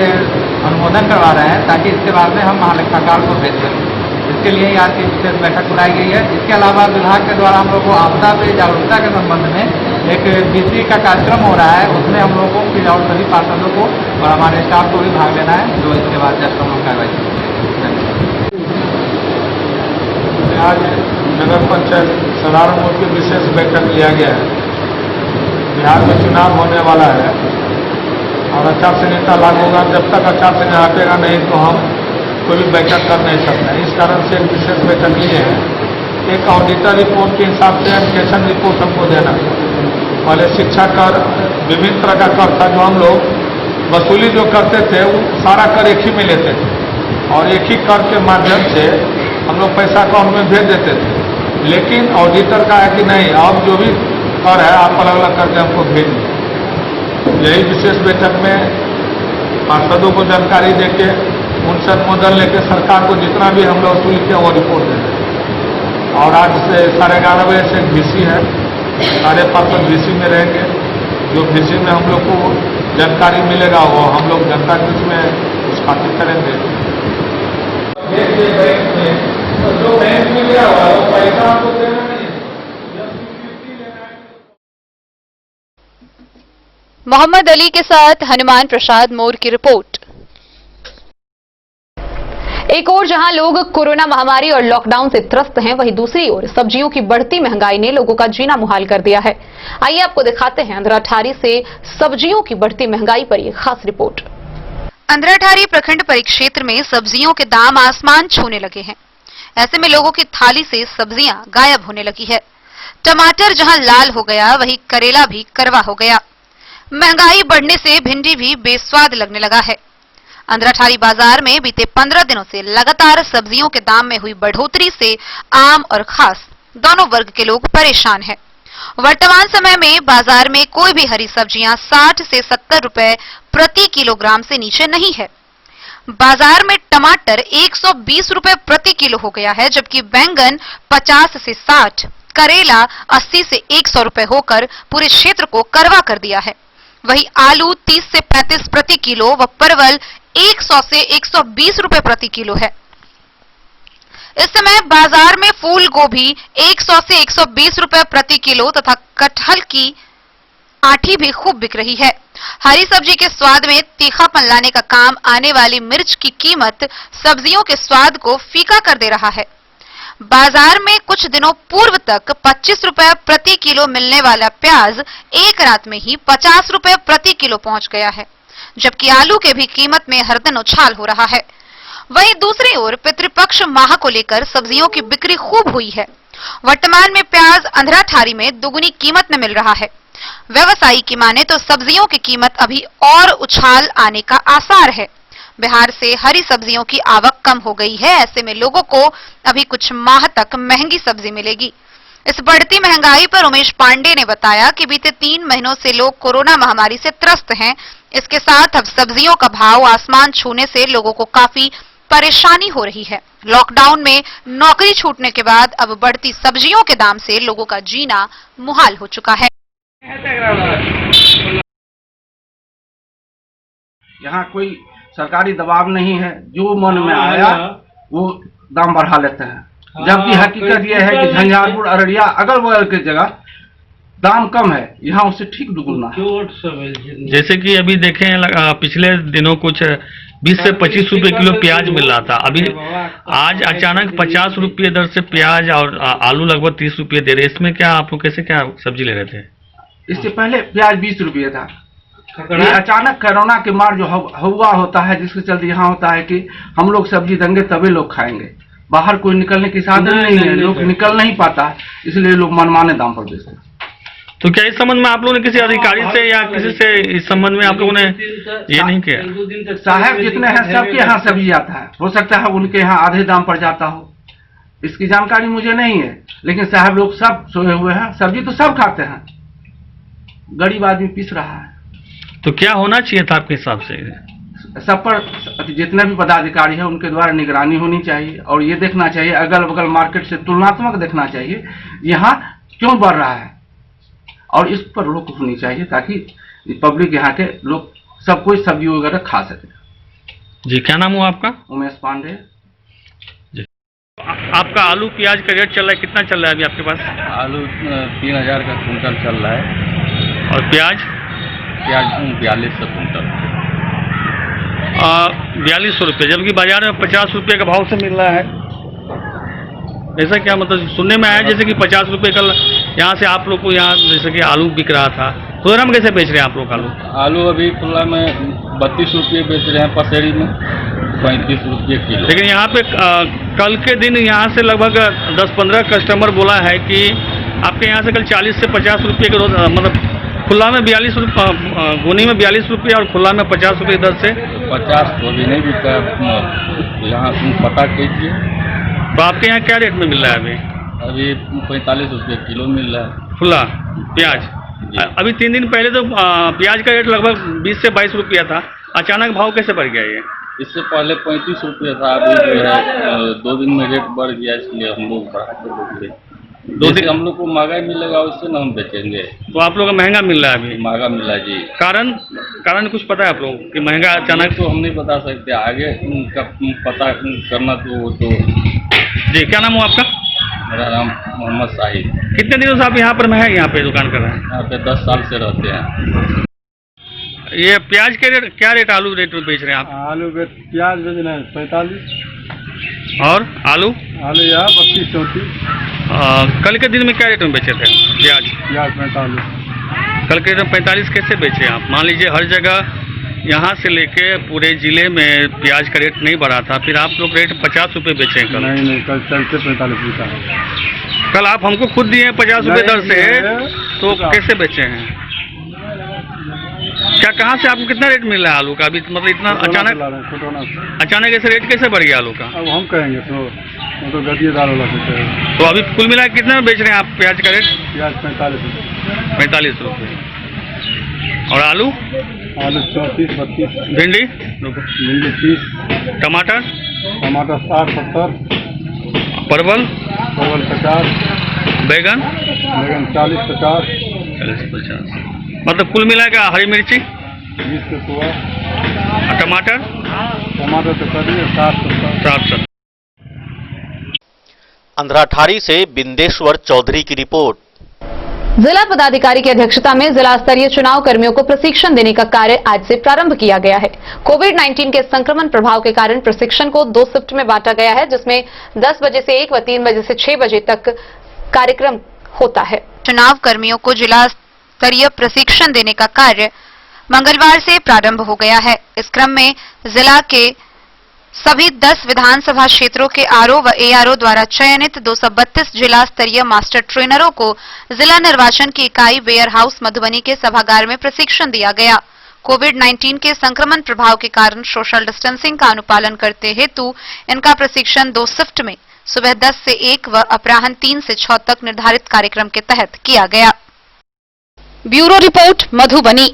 अनुमोदन करवा रहे हैं, ताकि इसके बाद में हम महालेखाकार को भेज सकें। इसके लिए आज की विशेष बैठक बुलाई गई है। इसके अलावा विभाग के द्वारा हम लोग को आपदा पे जागरूकता के संबंध में एक बीसी का कार्यक्रम हो रहा है, उसमें हम लोगों को और सभी पार्षदों को और हमारे स्टाफ को भी भाग लेना है, जो इसके बाद जस्ट हम लोग कार्रवाई करेंगे। आज नगर पंचायत सदारण बोर्ड की विशेष बैठक लिया गया है। बिहार में चुनाव होने वाला है और आचार संहिता लागू होगा। जब तक आचार संहिता हटेगा नहीं तो हम कोई भी बैठक कर नहीं सकते। इस कारण से एक विशेष बैठक लिए हैं। एक ऑडिटर रिपोर्ट के हिसाब से एजुकेशन रिपोर्ट हमको देना। पहले शिक्षा कर, विभिन्न तरह का कर था जो हम लोग वसूली जो करते थे वो सारा कर एक ही में लेते थे और एक ही कर के माध्यम से हम लोग पैसा अकाउंट में भेज देते थे। लेकिन ऑडिटर का है कि नहीं, अब जो भी कर है आप अलग अलग करके हमको भेजिए। यही विशेष बैठक में पार्षदों को जानकारी देके उनसे अनुमोदन लेके सरकार को जितना भी हम लोग वसूली किया वो रिपोर्ट देंगे। और आज से 11:30 बजे से VC है, सारे पार्षद VC में रहेंगे। जो VC में हम लोग को जानकारी मिलेगा वो हम लोग जनता के बीच में स्थापित करेंगे। बैंक में तो जो बैंक में गया हुआ वो पैसा आपको देना नहीं। मोहम्मद अली के साथ हनुमान प्रसाद मोर की रिपोर्ट। एक ओर जहां लोग कोरोना महामारी और लॉकडाउन से त्रस्त हैं, वहीं दूसरी ओर सब्जियों की बढ़ती महंगाई ने लोगों का जीना मुहाल कर दिया है। आइए आपको दिखाते हैं अंधराठारी से सब्जियों की बढ़ती महंगाई पर यह खास रिपोर्ट। अंधराठारी प्रखंड परिक्षेत्र में सब्जियों के दाम आसमान छूने लगे हैं। ऐसे में लोगों की थाली से सब्जियां गायब होने लगी है। टमाटर जहां लाल हो गया, वहीं करेला भी करवा हो गया। महंगाई बढ़ने से भिंडी भी बेस्वाद लगने लगा है। अंधराठारी बाजार में बीते 15 दिनों से लगातार सब्जियों के दाम में हुई बढ़ोतरी से आम और खास दोनों वर्ग के लोग परेशान हैं। वर्तमान समय में बाजार में कोई भी हरी सब्जियां 60 से 70 रुपए प्रति किलोग्राम से नीचे नहीं है। बाजार में टमाटर 120 रुपए प्रति किलो हो गया है, जबकि बैंगन 50 से 60, करेला 80 से 100 रुपए होकर पूरे क्षेत्र को करवा कर दिया है। वहीं आलू 30 से 35 प्रति किलो व परवल 100 से 120 रुपए प्रति किलो है। इस समय बाजार में फूल गोभी 100 से 120 रुपए प्रति किलो तथा कटहल की आठी भी खूब बिक रही है। हरी सब्जी के स्वाद में तीखापन लाने का काम आने वाली मिर्च की कीमत सब्जियों के स्वाद को फीका कर दे रहा है। बाजार में कुछ दिनों पूर्व तक 25 रुपए प्रति किलो मिलने वाला प्याज एक रात में ही 50 रुपए प्रति किलो पहुंच गया है, जबकि आलू के भी कीमत में हर दिन उछाल हो रहा है। वहीं दूसरी ओर पितृपक्ष माह को लेकर सब्जियों की बिक्री खूब हुई है। वर्तमान में प्याज अंधराठारी में दुगनी कीमत में मिल रहा है। व्यवसायी की माने तो सब्जियों की कीमत अभी और उछाल आने का आसार है। बिहार से हरी सब्जियों की आवक कम हो गई है। ऐसे में लोगों को अभी कुछ माह तक महंगी सब्जी मिलेगी। इस बढ़ती महंगाई पर उमेश पांडे ने बताया कि बीते 3 महीनों से लोग कोरोना महामारी से त्रस्त हैं। इसके साथ अब सब्जियों का भाव आसमान छूने से लोगों को काफी परेशानी हो रही है। लॉकडाउन में नौकरी छूटने के बाद अब बढ़ती सब्जियों के दाम से लोगों का जीना मुहाल हो चुका है। यहाँ कोई सरकारी दबाव नहीं है, जो मन में आया वो दाम बढ़ा लेते हैं। जबकि हकीकत यह है कि झंझारपुर, अररिया, अगल बगल की जगह दाम कम है, यहाँ उससे ठीक दुगुना है। जैसे कि अभी देखें पिछले दिनों कुछ 20 से 25 रुपए किलो प्याज मिल रहा था, अभी आज अचानक 50 रुपये दर से प्याज और आलू लगभग 30 रुपये दे रहे। इसमें क्या आप लोग कैसे क्या सब्जी ले रहे थे? इससे पहले प्याज 20 रुपये था। ये अचानक कोरोना के मार जो हुआ होता है, जिसके चलते यहाँ होता है कि हम लोग सब्जी देंगे तभी लोग खाएंगे। बाहर कोई निकलने की साधन नहीं है, लोग निकल नहीं पाता, इसलिए लोग मनमाने दाम पर बेचते हैं। तो क्या इस संबंध में आप लोगों ने किसी अधिकारी से या किसी से इस संबंध में आप लोगों ने ये नहीं किया? साहब जितने हैं सबके यहाँ सब्जी आता है, हो सकता है उनके यहाँ आधे दाम पर जाता हो, इसकी जानकारी मुझे नहीं है। लेकिन साहब लोग सब सोए हुए हैं, सब्जी तो सब खाते हैं, गरीब आदमी पीस रहा है। तो क्या होना चाहिए था आपके हिसाब से? सब पर जितने भी पदाधिकारी हैं उनके द्वारा निगरानी होनी चाहिए और ये देखना चाहिए, अगल बगल मार्केट से तुलनात्मक देखना चाहिए यहाँ क्यों बढ़ रहा है और इस पर रोक होनी चाहिए, ताकि पब्लिक यहाँ के लोग सब कुछ सब्जी वगैरह खा सके। जी, क्या नाम हुआ आपका? उमेश पांडे। आपका आलू प्याज का रेट चल रहा है, कितना चल रहा है अभी आपके पास? आलू 3000 का कुंटल चल रहा है। और प्याज? प्याज 4200 कुंटल। 4200 रुपये, जबकि बाजार में 50 रुपये का भाव से मिल रहा है। ऐसा क्या मतलब सुनने में आया जैसे कि 50 रुपये का यहाँ से आप लोग को यहाँ जैसे कि आलू बिक रहा था, खुदरा में कैसे बेच रहे हैं आप लोग आलू? आलू अभी खुला में 32 रुपये बेच रहे हैं, पसेरी में 35 रुपये किलो। लेकिन यहाँ पे कल के दिन यहाँ से लगभग 10-15 कस्टमर बोला है कि आपके यहाँ से कल 40 से 50 रुपये के रोज, मतलब खुला में 42 रुपये, गोनी में 42 रुपये और खुला में 50 रुपये दर से 50 तो अभी नहीं बिकता, यहाँ पता कीजिए। तो आपके यहाँ क्या रेट में मिल रहा है अभी? अभी 45 रुपये किलो मिल रहा है खुला प्याज। अभी 3 दिन पहले तो प्याज का रेट लगभग 20 से 22 रुपया था, अचानक भाव कैसे बढ़ गया ये? इससे पहले 35 रुपये था, अभी जो है 2 दिन में रेट बढ़ गया, इसलिए हम लोग बढ़ा के बोल रहे। 2 दिन हम लोग को महंगा मिलेगा उससे ना हम बेचेंगे। तो आप लोग को महंगा मिल रहा है अभी? महंगा मिल रहा है जी। कारण कुछ पता है आप लोग कि महंगा अचानक? तो हम नहीं बता सकते, आगे उनका पता करना तो जी, क्या नाम हुआ आपका? मेरा नाम मोहम्मद साहिब। कितने दिनों से आप यहाँ पर मैं यहाँ पे दुकान कर रहे हैं? यहाँ पे 10 साल से रहते हैं। ये प्याज के रेट क्या रेट आलू रेट में बेच रहे हैं आप? आलू प्याज बेच रहे हैं 45। और आलू? आलू यहाँ 32-34। कल के दिन में क्या रेट में बेचे थे प्याज? प्याज 45। कल के रेट में 45 कैसे बेचे आप? मान लीजिए हर जगह यहाँ से लेके पूरे जिले में प्याज का रेट नहीं बढ़ा था, फिर आप लोग रेट 50 रुपये बेचे कल? नहीं, कल चल से 45 रुपये है। कल आप हमको खुद दिए 50 रुपये दर से, तो कैसे बेचे हैं? क्या कहाँ से आपको कितना रेट मिल रहा है आलू का अभी? मतलब इतना अचानक ऐसे रेट कैसे बढ़ गया आलू का? अब हम कहेंगे तो गद्दीदार वाला से। तो अभी कुल मिला कितना में बेच रहे हैं आप प्याज का रेट? प्याज 45 रुपये। 45 रुपये। और आलू? आलू 34-32। भिंडी? भिंडी 30। टमाटर? टमाटर 60-70। परवल? परवल 50। बैगन? बैगन 40-50। 40-50। मतलब कुल मिलाएगा हरी मिर्ची? 20 से 100। टमाटर? टमाटर तो करिए 60-70। अंधराठारी से बिंदेश्वर चौधरी की रिपोर्ट। जिला पदाधिकारी की अध्यक्षता में जिला स्तरीय चुनाव कर्मियों को प्रशिक्षण देने का कार्य आज से प्रारंभ किया गया है। कोविड-19 के संक्रमण प्रभाव के कारण प्रशिक्षण को 2 शिफ्ट में बांटा गया है, जिसमें 10 बजे से 1 व 3 बजे से 6 बजे तक कार्यक्रम होता है। चुनाव कर्मियों को जिला स्तरीय प्रशिक्षण देने का कार्य मंगलवार से प्रारंभ हो गया है। इस क्रम में जिला के सभी 10 विधानसभा क्षेत्रों के आरओ व एआरओ द्वारा चयनित 232 जिला स्तरीय मास्टर ट्रेनरों को जिला निर्वाचन की इकाई वेयर हाउस मधुबनी के सभागार में प्रशिक्षण दिया गया। कोविड-19 के संक्रमण प्रभाव के कारण सोशल डिस्टेंसिंग का अनुपालन करते हेतु इनका प्रशिक्षण 2 शिफ्ट में सुबह 10 से 1 व अपराह्न 3 से 6 तक निर्धारित कार्यक्रम के तहत किया गया। Bureau report Madhubani.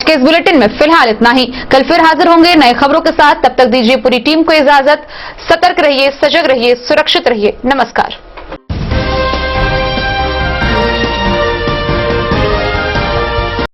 के इस बुलेटिन में फिलहाल इतना ही। कल फिर हाजिर होंगे नए खबरों के साथ। तब तक दीजिए पूरी टीम को इजाजत। सतर्क रहिए, सजग रहिए, सुरक्षित रहिए। नमस्कार।